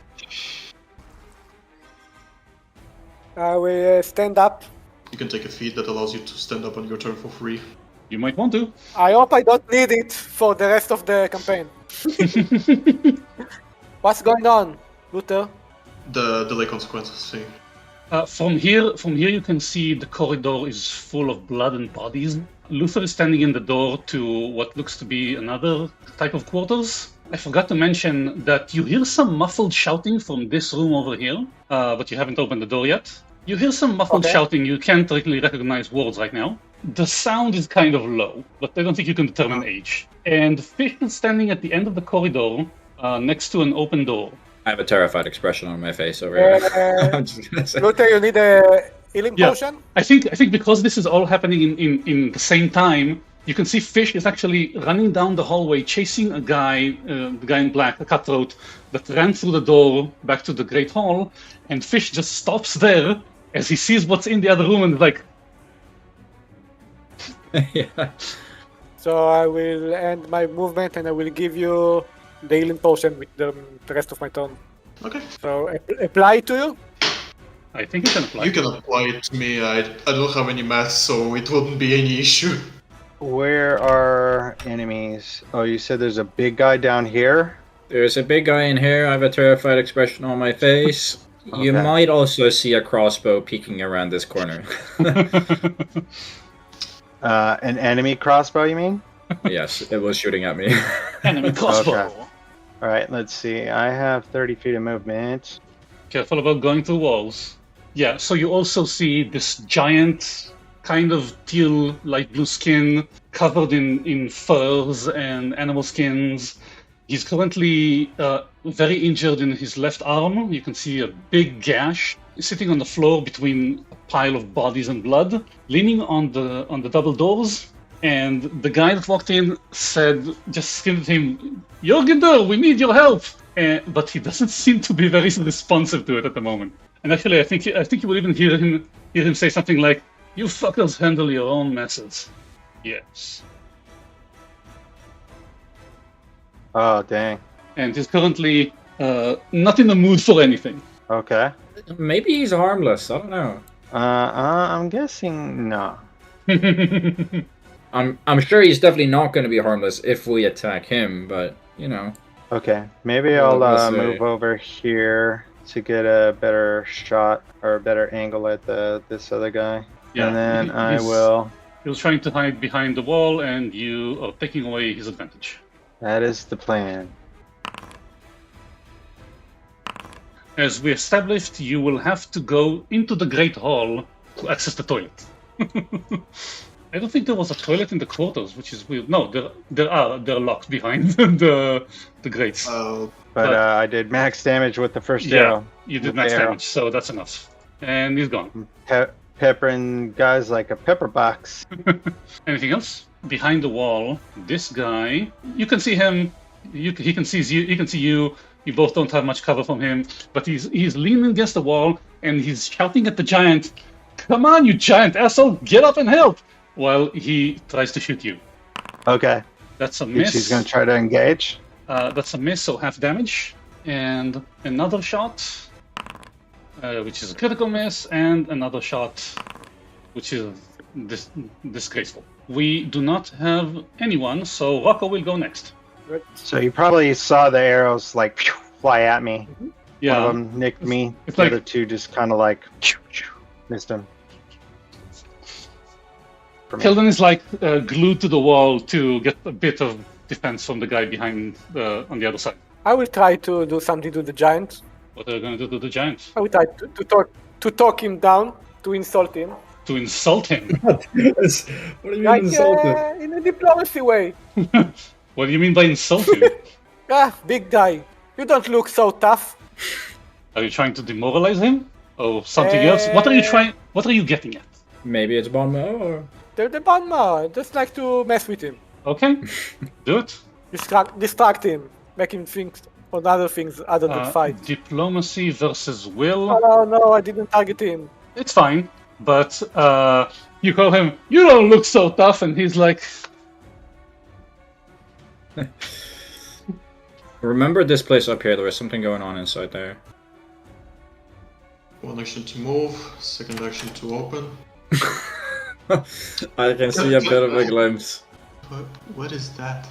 I will stand up. You can take a feat that allows you to stand up on your turn for free. You might want to. I hope I don't need it for the rest of the campaign. What's going on, Luther? The delay consequences thing. From here, you can see the corridor is full of blood and bodies. Luther is standing in the door to what looks to be another type of quarters. I forgot to mention that you hear some muffled shouting from this room over here, but you haven't opened the door yet. You hear some muffled shouting. You can't really recognize words right now. The sound is kind of low, but I don't think you can determine age. And Fish is standing at the end of the corridor, next to an open door. I have a terrified expression on my face over here. I'm just gonna say. Luther, you need a healing Yeah. potion? I think because this is all happening in the same time, you can see Fish is actually running down the hallway, chasing a guy, the guy in black, a cutthroat, that ran through the door back to the Great Hall, and Fish just stops there as he sees what's in the other room and is like, Yeah. So I will end my movement and I will give you the healing potion with the rest of my turn. Okay. So apply it to you? I think you can apply. You can apply it to me. I don't have any math, so it wouldn't be any issue. Where are enemies? Oh, you said there's a big guy down here? There's a big guy in here. I have a terrified expression on my face. You Okay. might also see a crossbow peeking around this corner. An enemy crossbow, you mean? Yes, it was shooting at me. Enemy crossbow. Okay. All right, let's see. I have 30 feet of movement. Careful about going through walls. Yeah, so you also see this giant, kind of teal, light blue skin, covered in furs and animal skins. He's currently very injured in his left arm. You can see a big gash. He's sitting on the floor between a pile of bodies and blood, leaning on the double doors. And the guy that walked in said, just screamed at him, "Jorginder, we need your help!" But he doesn't seem to be very responsive to it at the moment. And actually, I think you will even hear him say something like, You fuckers handle your own messes. Yes. Oh, dang. And he's currently not in the mood for anything. Okay. Maybe he's harmless. I don't know. I'm guessing no. I'm sure he's definitely not going to be harmless if we attack him, but you know. Okay, maybe Well, I'll let's see. move over here to get a better shot or a better angle at this other guy. Yeah, And then I he's- will. He was trying to hide behind the wall, and you are taking away his advantage. That is the plan. As we established, you will have to go into the Great Hall to access the toilet. I don't think there was a toilet in the quarters, which is weird. No, they're locked behind the grates. But I did max damage with the first Yeah, arrow. you did with max the arrow. damage, so that's enough. And he's gone. Peppering guys like a pepper box. Anything else? Behind the wall, this guy, you can see him. He can see you. He can see you. You both don't have much cover from him, but he's leaning against the wall and he's shouting at the giant, "Come on, you giant asshole! Get up and help!" While he tries to shoot you. Okay. That's a miss. He's going to try to engage. That's a miss, so half damage. And another shot, which is a critical miss, and another shot, which is disgraceful. We do not have anyone, so Rocco will go next. Good. So you probably saw the arrows like fly at me. Yeah, One of them nicked me. it's The like- other two just kind of like missed him. For me. Keldon is like glued to the wall to get a bit of defense from the guy behind on the other side. I will try to do something to the giant. What are you going to do to the giant? I will try to talk him down, to insult him. To insult him? What do you Like in a diplomacy way. What do you mean by insult him? Big guy. You don't look so tough. Are you trying to demoralize him? Or something else? What are you trying? What are you getting at? Maybe it's Bonmo or They're the Banma. Just like to mess with him. Okay, do it. Distract him. Make him think on other things other than fight. Diplomacy versus will. Oh no, I didn't target him. It's fine, but you call him. You don't look so tough, and he's like, remember this place up here, there was something going on inside there. One action to move, second action to open. I can see a bit of a glimpse. What is that?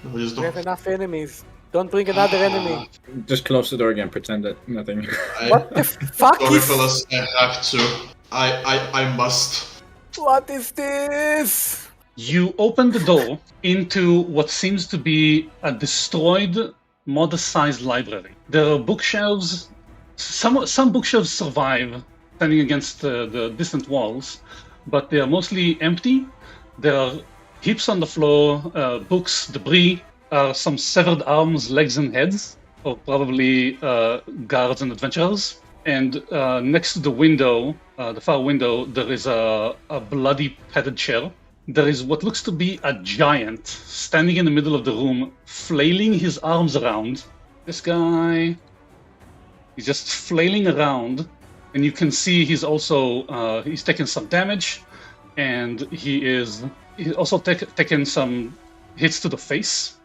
No, just We have don't. enough enemies. Don't bring another enemy. Just close the door again, pretend that nothing. What the fuck Sorry, is... fellas, I have to. I must. What is this? you open the door into what seems to be a destroyed, modest-sized library. There are bookshelves. Some bookshelves survive, standing against the distant walls, but they are mostly empty. There are heaps on the floor, books, debris, some severed arms, legs, and heads of probably guards and adventurers. And next to the window, the far window, there is a bloody padded chair. There is what looks to be a giant standing in the middle of the room, flailing his arms around. This guy, he's just flailing around, and you can see he's also he's taken some damage, and he's also taken some hits to the face.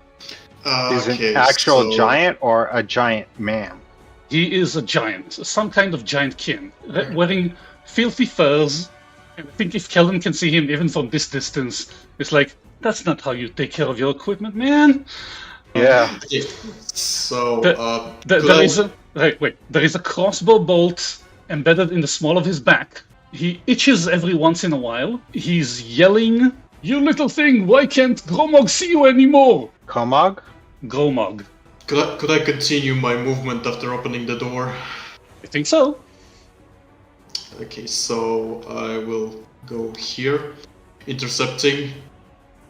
He's Okay, an actual so- giant or a giant man? He is a giant, some kind of giant kin, wearing filthy furs. And I think if Kellen can see him even from this distance, it's like, that's not how you take care of your equipment, man. Yeah. Okay, so There could I- is a there is a crossbow bolt embedded in the small of his back. He itches every once in a while. He's yelling, "You little thing! Why can't Gromog see you anymore?" Komog? Gromog. could I continue my movement after opening the door? I think so. Okay, so I will go here, intercepting.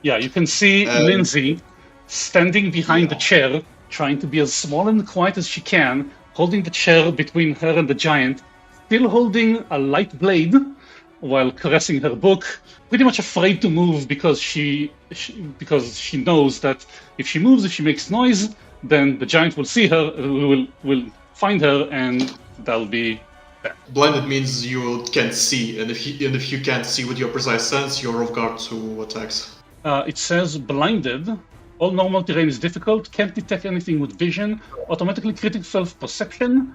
Yeah, you can see Lindsay standing behind the chair, trying to be as small and quiet as she can, holding the chair between her and the giant, still holding a light blade while caressing her book, pretty much afraid to move because she knows that if she moves, if she makes noise, then the giant will see her, will find her, and that'll be Blinded means you can't see, and if you can't see with your precise sense, you're off guard to attacks. It says blinded. All normal terrain is difficult. Can't detect anything with vision. Automatically critical self-perception.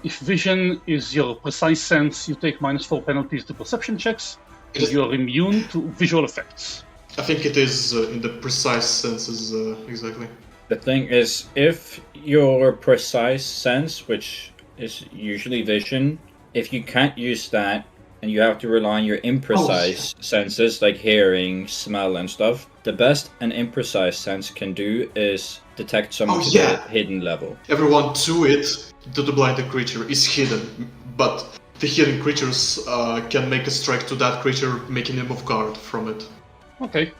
If vision is your precise sense, you take -4 penalties to perception checks. You are immune to visual effects. I think it is in the precise senses, exactly. The thing is, if your precise sense, which is usually vision, if you can't use that and you have to rely on your imprecise senses like hearing, smell, and stuff, the best an imprecise sense can do is detect someone to the hidden level. Everyone to it, to the blinded creature, is hidden, but the hidden creatures can make a strike to that creature, making him off guard from it. Okay.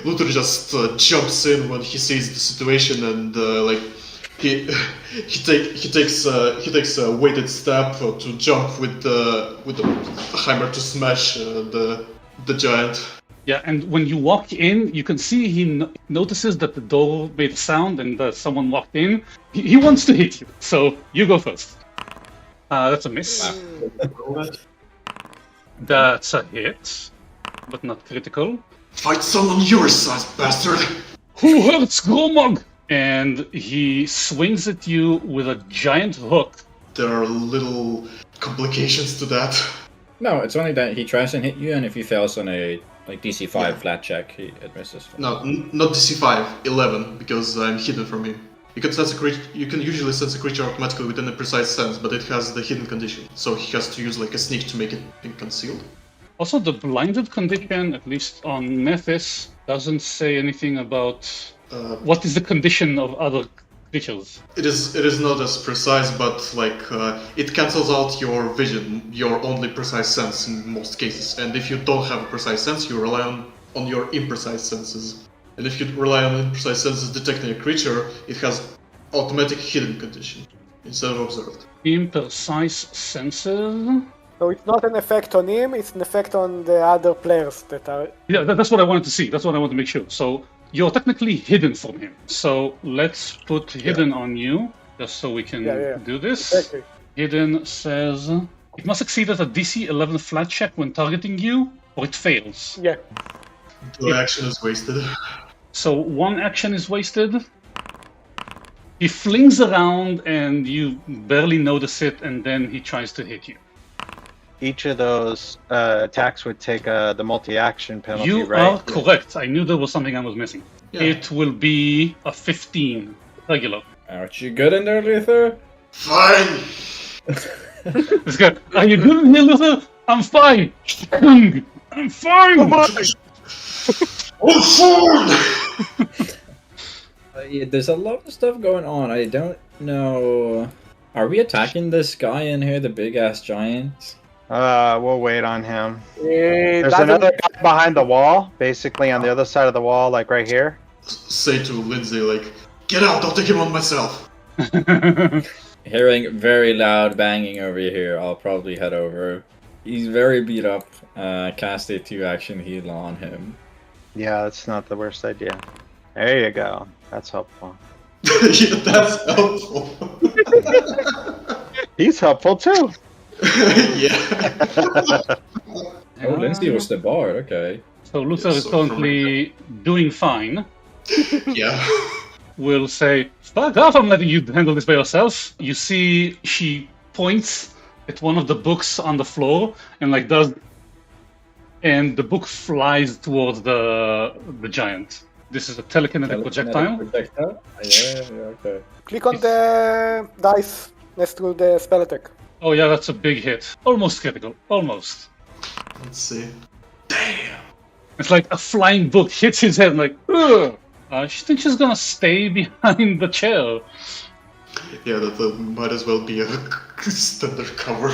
Luther just jumps in when he sees the situation, and he takes a weighted step to jump with the hammer to smash the giant. Yeah, and when you walk in, you can see he notices that the door made a sound and someone walked in. He wants to hit you, so you go first. That's a miss. That's a hit, but not critical. Fight someone your size, bastard! Who hurts Gromog? And he swings at you with a giant hook. There are little complications to that. No, it's only that he tries and hit you, and if he fails on a DC 5 flat check, he misses. No, not DC 5, 11, because I'm hidden from him. You can sense a creature. You can usually sense a creature automatically within a precise sense, but it has the hidden condition, so he has to use like a sneak to make it be concealed. Also, the blinded condition, at least on Nethys, doesn't say anything about what is the condition of other creatures. It is not as precise, but it cancels out your vision, your only precise sense in most cases. And if you don't have a precise sense, you rely on your imprecise senses. And if you rely on imprecise senses detecting a creature, it has automatic hidden condition instead of observed. Imprecise senses. So it's not an effect on him, it's an effect on the other players that are... Yeah, that's what I wanted to see. That's what I want to make sure. So you're technically hidden from him. So let's put hidden on you, just so we can do this. Exactly. Hidden says it must succeed at a DC 11 flat check when targeting you, or it fails. Yeah. The action is wasted. So one action is wasted. He flings around and you barely notice it, and then he tries to hit you. Each of those attacks would take the multi-action penalty, You right? are correct. I knew there was something I was missing. Yeah. It will be a 15 regular. Aren't you good in there, Luther? Fine! This guy, are you good in here, Luther? I'm fine. I'm fine. Oh, fine! Yeah, there's a lot of stuff going on. I don't know. Are we attacking this guy in here, the big ass giant? We'll wait on him. It There's doesn't- another guy behind the wall, basically on the other side of the wall, like right here. Say to Lindsay, get out, I'll take him on myself. Hearing very loud banging over here, I'll probably head over. He's very beat up. Cast a 2-action heal on him. Yeah, that's not the worst idea. There you go. That's helpful. Yeah, that's helpful. He's helpful too. Yeah. Oh, Lindsay was the bard, okay. So Luther is currently doing fine. Yeah. We'll say, fuck off, I'm letting you handle this by yourself. You see she points at one of the books on the floor and and the book flies towards the giant. This is a telekinetic projectile. Yeah, okay. Click on the dice next to the spell attack. Oh yeah, that's a big hit. Almost critical. Almost. Let's see. Damn! It's like a flying book hits his head like, ugh! She thinks she's gonna stay behind the chair. Yeah, that might as well be a standard cover.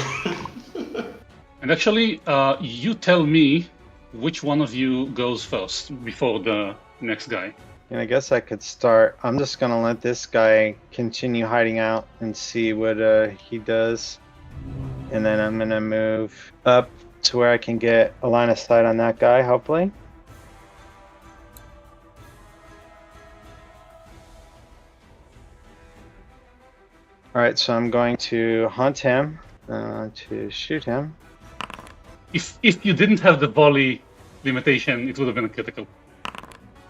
And actually, you tell me which one of you goes first before the next guy. And I guess I could start. I'm just gonna let this guy continue hiding out and see what he does. And then I'm gonna move up to where I can get a line of sight on that guy, hopefully. Alright, so I'm going to hunt him. to shoot him. If you didn't have the volley limitation, it would have been a critical.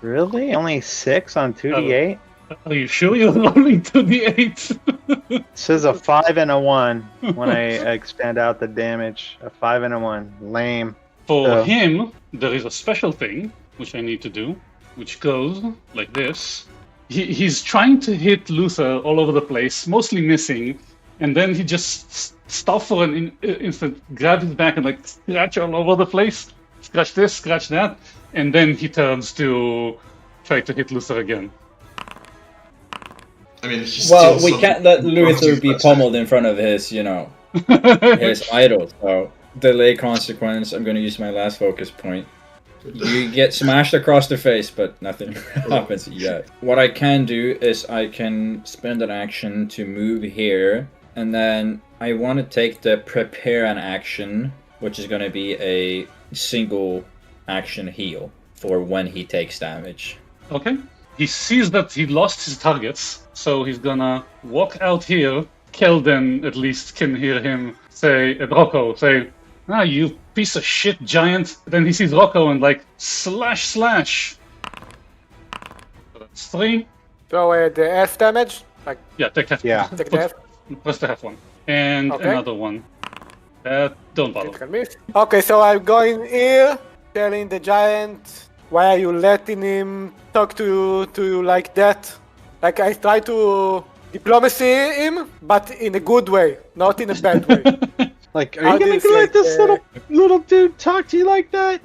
Really? Only 6 on 2d8? Are you sure you're rolling 2d8? It says a 5 and a 1 when I expand out the damage. A 5 and a 1. Lame. For him, there is a special thing which I need to do, which goes like this. He's trying to hit Luther all over the place, mostly missing, and then he just stops for an instant, grabs his back and like scratch all over the place. Scratch this, scratch that, and then he turns to try to hit Luther again. I mean, we can't let Luther be pummeled in front of his, his idol. So, delay consequence. I'm going to use my last focus point. You get smashed across the face, but nothing happens yet. What I can do is I can spend an action to move here, and then I want to take the prepare an action, which is going to be a single action heal for when he takes damage. Okay. He sees that he lost his targets, so he's gonna walk out here. Kelden at least can hear him say, at Rocco, say, you piece of shit giant. Then he sees Rocco and like, slash. So that's 3. So the F damage? Like, Yeah, take half. Yeah. take the F. Press the half one. And Okay. another one. Don't bother. Critical miss. Okay, so I'm going here, telling the giant, why are you letting him talk to you like that? Like, I try to diplomacy him, but in a good way, not in a bad way. Like, are How you do gonna you say, let this little dude talk to you like that?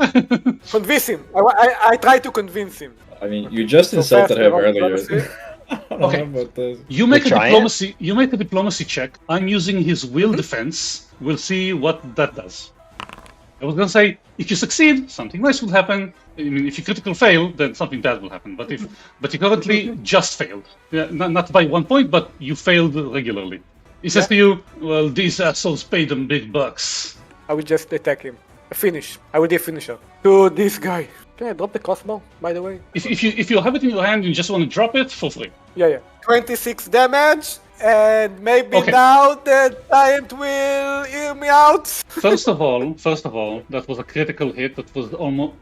Convince him. I try to convince him. I mean, you just So insulted first him roll earlier. diplomacy. Okay. About this. You make The a giant? diplomacy check. I'm using his will defense. We'll see what that does. I was gonna say, if you succeed, something nice will happen. I mean, if you critical fail, then something bad will happen. But you currently just failed. Yeah, not by 1 point, but you failed regularly. He says to you, well, these assholes paid them big bucks. I will just attack him. Finish. I will do finisher. To this guy. Can I drop the crossbow, by the way? If you have it in your hand and you just want to drop it, for free. Yeah. 26 damage, and maybe Okay. now the giant will hear me out. First of all, that was a critical hit. That was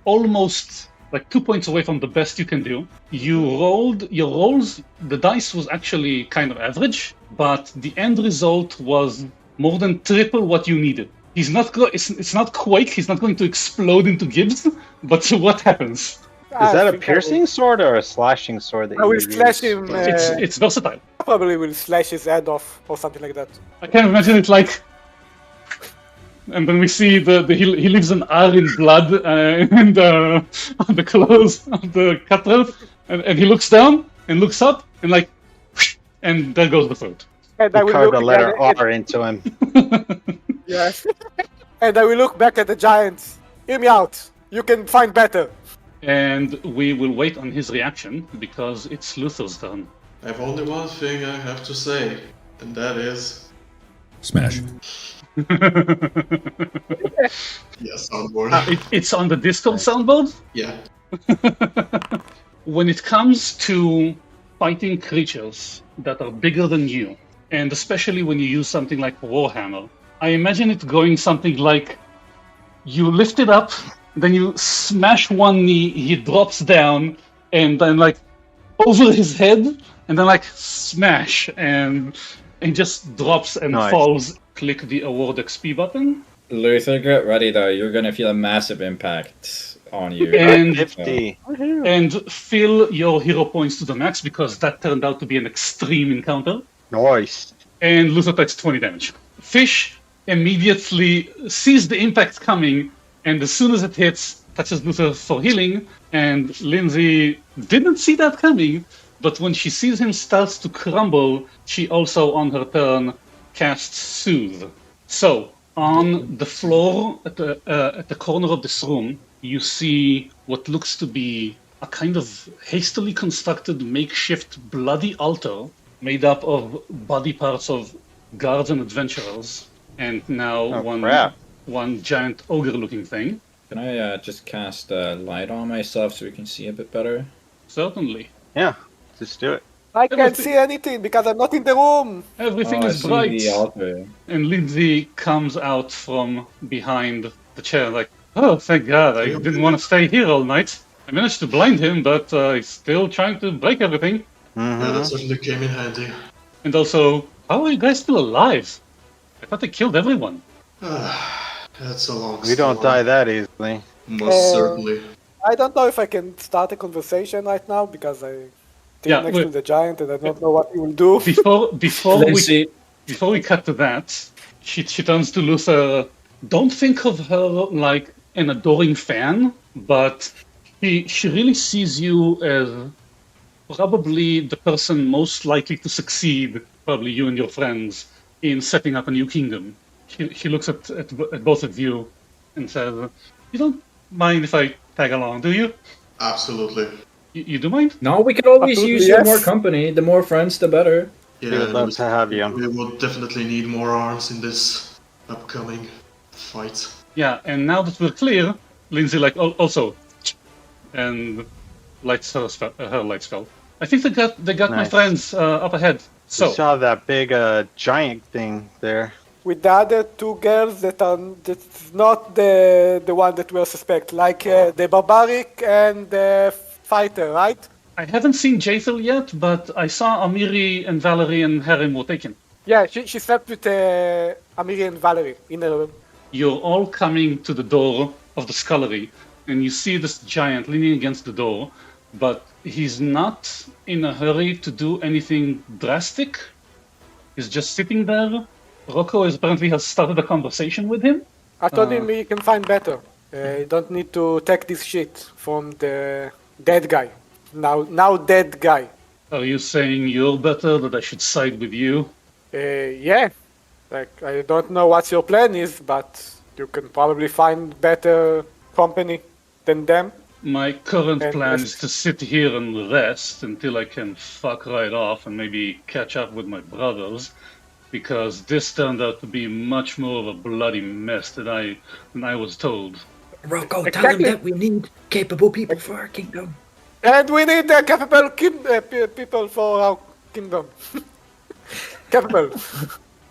almost like 2 points away from the best you can do. You rolled your rolls. The dice was actually kind of average, but the end result was more than triple what you needed. He's not. It's not Quake. He's not going to explode into gibs. But what happens? Is that a piercing sword or a slashing sword that I will you slash use? him. It's versatile. Probably will slash his head off or something like that. I can imagine it like. And then we see he leaves an R in blood and on the clothes of the cutthroat, and he looks down and looks up and like, and there goes the throat. And You I will carved look a letter at R into him. Yes. And I will look back at the giants. Hear me out. You can find better. And we will wait on his reaction because it's Luther's turn. I have only one thing I have to say, and that is... Smash. Yes, soundboard. It's on the Discord soundboard. Yeah. When it comes to fighting creatures that are bigger than you, and especially when you use something like Warhammer, I imagine it going something like you lift it up, then you smash one knee, he drops down, and then like over his head, and then like smash, and just drops and Nice. falls. Click the award XP button. Luther, get ready though. You're gonna feel a massive impact on you. And 50. and fill your hero points to the max because that turned out to be an extreme encounter. Nice. And Luther takes 20 damage. Fish immediately sees the impact coming, and as soon as it hits, touches Luther for healing. And Lindsay didn't see that coming, but when she sees him starts to crumble, she also on her turn casts Soothe. So on the floor at the corner of this room, you see what looks to be a kind of hastily constructed makeshift bloody altar made up of body parts of guards and adventurers, and now Oh, crap. one giant ogre-looking thing. Can I just cast light on myself so we can see a bit better? Certainly. Yeah, just do it. I can't see anything because I'm not in the room. Everything I is see bright. the altar. And Lindsay comes out from behind the chair, like, oh, thank God, I didn't want to stay here all night. I managed to blind him, but he's still trying to break everything. Yeah, that certainly came in handy. And also, how are you guys still alive? I thought they killed everyone. That's a long We don't story. die that easily. Most certainly. I don't know if I can start a conversation right now because I sit Yeah, next to the giant and I don't know what he will do. Lindsay, Before we cut to that, she turns to Luther. Don't think of her like an adoring fan, but she really sees you as probably the person most likely to succeed, probably you and your friends, in setting up a new kingdom. She looks at both of you and says, you don't mind if I tag along, do you? Absolutely. You do mind? no, we could always Absolutely, use your yes. more company. The more friends, the better. Yeah, We would love we- to have you. We will definitely need more arms in this upcoming fight. Yeah, and now that we're clear, Lindsay also and lights her light spell. I think they got my Nice. friends up ahead. So So saw that big giant thing there. With the other two girls that's not the one that we suspect, like the barbaric and the fighter, right? I haven't seen Jaethel yet, but I saw Amiri and Valerie and Harem were taken. Yeah, she slept with Amiri and Valerie in the room. You're all coming to the door of the scullery, and you see this giant leaning against the door, but he's not in a hurry to do anything drastic. He's just sitting there. Rocco apparently has started a conversation with him. I told him he can find better. You don't need to take this shit from the dead guy. Now dead guy. Are you saying you're better, that I should side with you? Yeah. Like, I don't know what your plan is, but you can probably find better company than them. My current And plan rest. is to sit here and rest until I can fuck right off and maybe catch up with my brothers, because this turned out to be much more of a bloody mess than I was told. Rocco, tell Exactly. them that we need capable people for our kingdom. And we need capable people for our kingdom. Capable.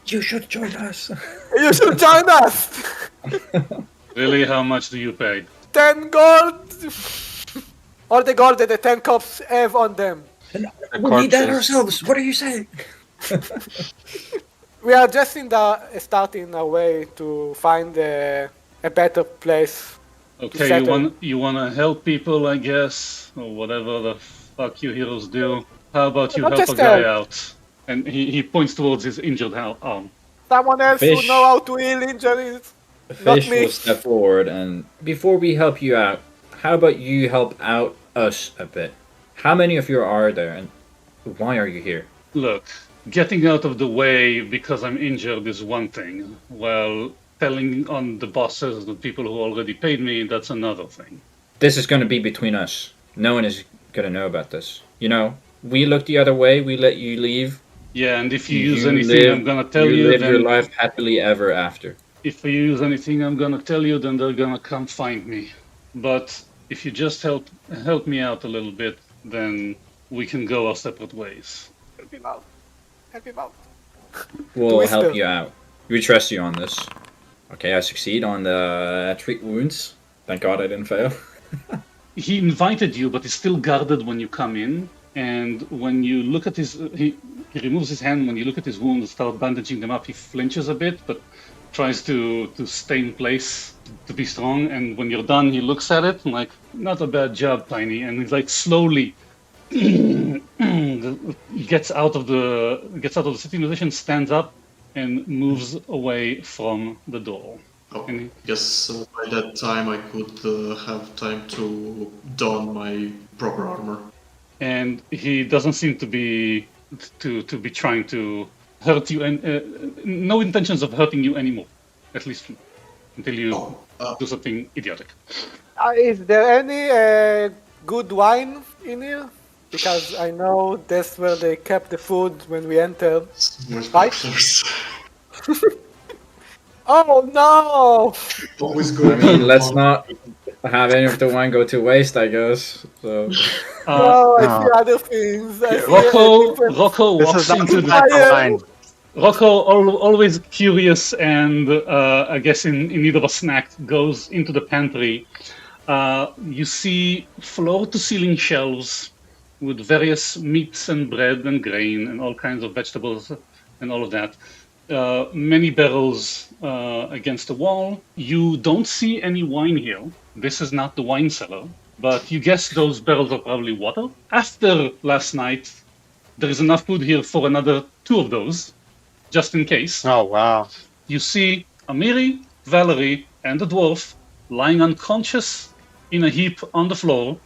You should join us. You should join us. Really, how much do you pay? 10 gold. All the gold that the 10 cops have on them. We need that ourselves. What are you saying? We are just starting our way to find a better place. Okay, settle. you wanna help people, I guess, or whatever the fuck you heroes do. How about you Not help a just guy help. out? And he points towards his injured arm. Someone else who Fish. know how to heal injuries. Not Fish me. will step forward, and before we help you out, how about you help out us a bit? How many of you are there, and why are you here? Look, getting out of the way because I'm injured is one thing. Well, telling on the bosses, the people who already paid me, that's another thing. This is going to be between us. No one is going to know about this. You know, we look the other way, we let you leave. Yeah, and if you use You anything, live- I'm gonna tell you. live Then your life happily ever after. if you use anything, I'm gonna tell you. Then they're gonna come find me. But if you just help me out a little bit, then we can go our separate ways. Help him out. Help him out. We'll Twister. help you out. We trust you on this. Okay, I succeed on the treat wounds. Thank God I didn't fail. He invited you, but he's still guarded when you come in. And when you look at his, he removes his hand. When you look at his wounds, start bandaging them up. He flinches a bit, but tries to stay in place, to be strong. And when you're done, he looks at it and like, not a bad job, Tiny. And he's like slowly gets out of the sitting position, stands up, and moves away from the door. Oh, And guess by that time I could have time to don my proper armor. and he doesn't seem to be trying to hurt you, and no intentions of hurting you anymore, at least until you do something idiotic. Is there any good wine in here? Because I know that's where they kept the food when we entered. Where's Right? bachelors? Oh no! Always good. I mean, let's not have any of the wine go to waste, I guess. So Oh, I see Oh. other things. I see Rocco This walks is not into the the type of line. Rocco, always curious and I guess in need of a snack, goes into the pantry. You see floor-to-ceiling shelves with various meats and bread and grain and all kinds of vegetables and all of that. Many barrels against the wall. You don't see any wine here. This is not the wine cellar, but you guess those barrels are probably water. After last night, there is enough food here for another 2 of those, just in case. Oh wow. You see Amiri, Valerie, and the dwarf lying unconscious in a heap on the floor.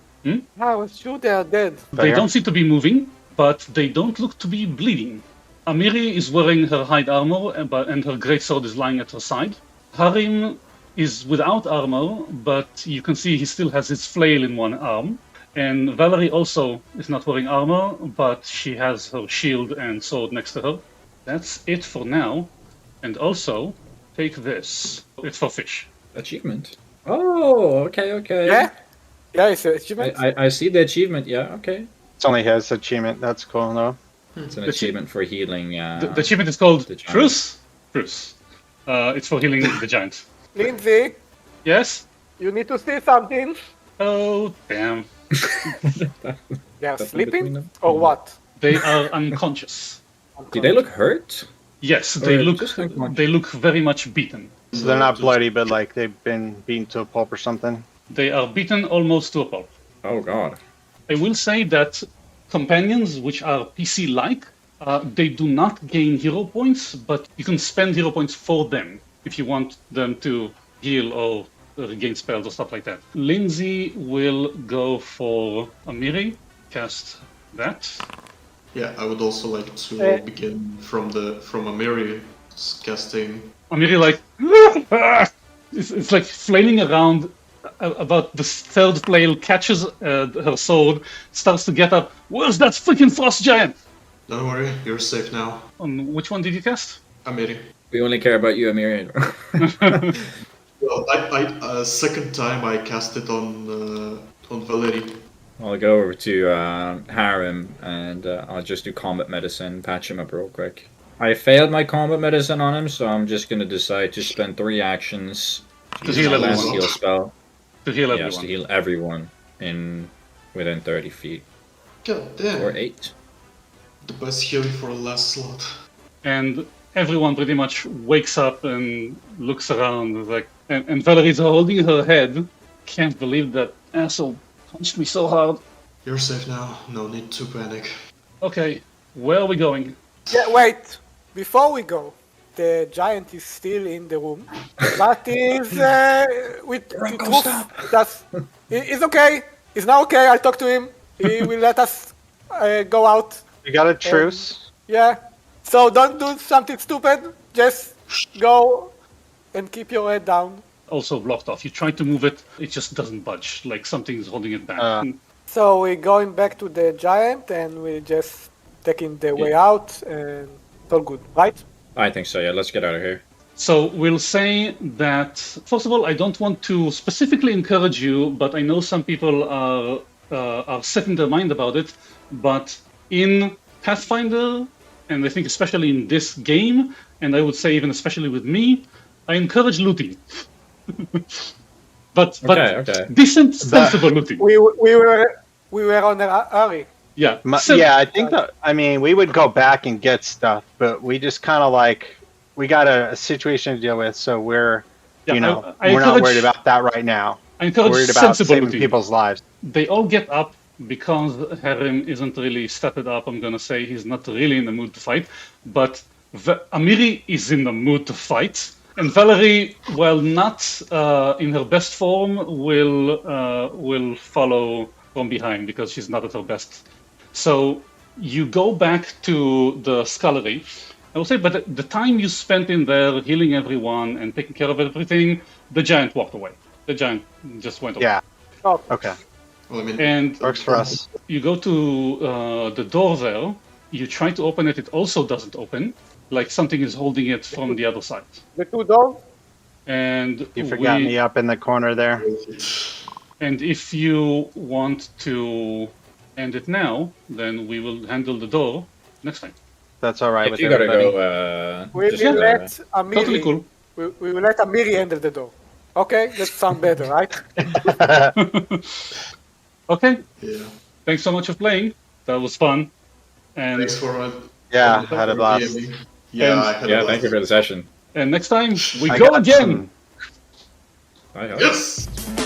I was sure they are dead. They Fair. don't seem to be moving, but they don't look to be bleeding. Amiri is wearing her hide armor, and her greatsword is lying at her side. Harim is without armor, but you can see he still has his flail in one arm. And Valerie also is not wearing armor, but she has her shield and sword next to her. That's it for now. And also, take this. It's for fish. Achievement. Oh, okay. Yeah? Yeah, it's an achievement. I see the achievement. Yeah, okay. It's only his achievement. That's cool though. It's an The achievement for healing. The achievement is called the giant. Truce. Truce. It's for healing the giant. Lindsay, Yes? you need to see something. Oh, damn. They are Between sleeping? them? Or what? They are unconscious. Do they look hurt? Yes, they Or look just like much? they look very much beaten. So they're not bloody, but like they've been beaten to a pulp or something. They are beaten almost to a pulp. Oh god. I will say that companions, which are PC-like, they do not gain hero points, but you can spend hero points for them if you want them to heal or regain spells or stuff like that. Lindsay will go for Amiri, cast that. Yeah, I would also like to begin from Amiri casting. Amiri like it's like flailing around. About the third flail catches her sword, starts to get up. Where's that freaking frost giant? Don't worry, you're safe now. On which one did you cast? Amiri. We only care about you, Amir. Well, I second time I cast it on Valerie. I'll go over to Harem and I'll just do combat medicine, patch him up real quick. I failed my combat medicine on him, so I'm just gonna decide to spend 3 actions To use heal my last everyone. heal spell. To heal Yes, everyone. to heal everyone within 30 feet. God damn. Or 8. The best healing for the last slot. And everyone pretty much wakes up and looks around, like, and Valerie's holding her head. Can't believe that asshole punched me so hard. You're safe now. No need to panic. Okay, where are we going? Yeah, wait. Before we go, the giant is still in the room, but is with Truth. That's it's okay. It's now okay. I'll talk to him. He will let us go out. You got a truce? Yeah. So don't do something stupid. Just go and keep your head down. Also blocked off. You try to move it, it just doesn't budge. Like something's holding it back. So we're going back to the giant and we're just taking the way out and it's all good, right? I think so, yeah. Let's get out of here. So we'll say that, first of all, I don't want to specifically encourage you, but I know some people are setting their mind about it. But in Pathfinder, and I think especially in this game, and I would say even especially with me, I encourage looting. but Okay. decent, sensible looting. We were on a hurry. Yeah. Yeah, I think that. I mean, we would go back and get stuff, but we just kind of like we got a situation to deal with, so we're Yeah, you know I we're not encourage- worried about that right now. I encourage Worried about sensible saving looting. people's lives. They all get up because Harem isn't really stepped up. I'm gonna say he's not really in the mood to fight, but Amiri is in the mood to fight, and Valerie, while not in her best form, will follow from behind because she's not at her best. So you go back to the scullery. I will say, but the time you spent in there healing everyone and taking care of everything, the giant walked away. The giant just went away. Yeah. Oh, Okay. Well, I mean, And Works for us. you go to the door there. You try to open it. It also doesn't open. Like something is holding it from the other side. the 2 doors? And You forgot me up in the corner there. And if you want to end it now, then we will handle the door next time. That's all right If with you gotta everybody. go, We just, will let Totally Amiri. cool. We will let Amiri handle the door. Okay, that sounds better, right? Okay. Yeah. Thanks so much for playing. That was fun. And Thanks for Yeah, for had a blast. DMing. Yeah, And- I had a yeah, blast. thank you for the session. and next time we I go got again. some Bye, guys. Yes.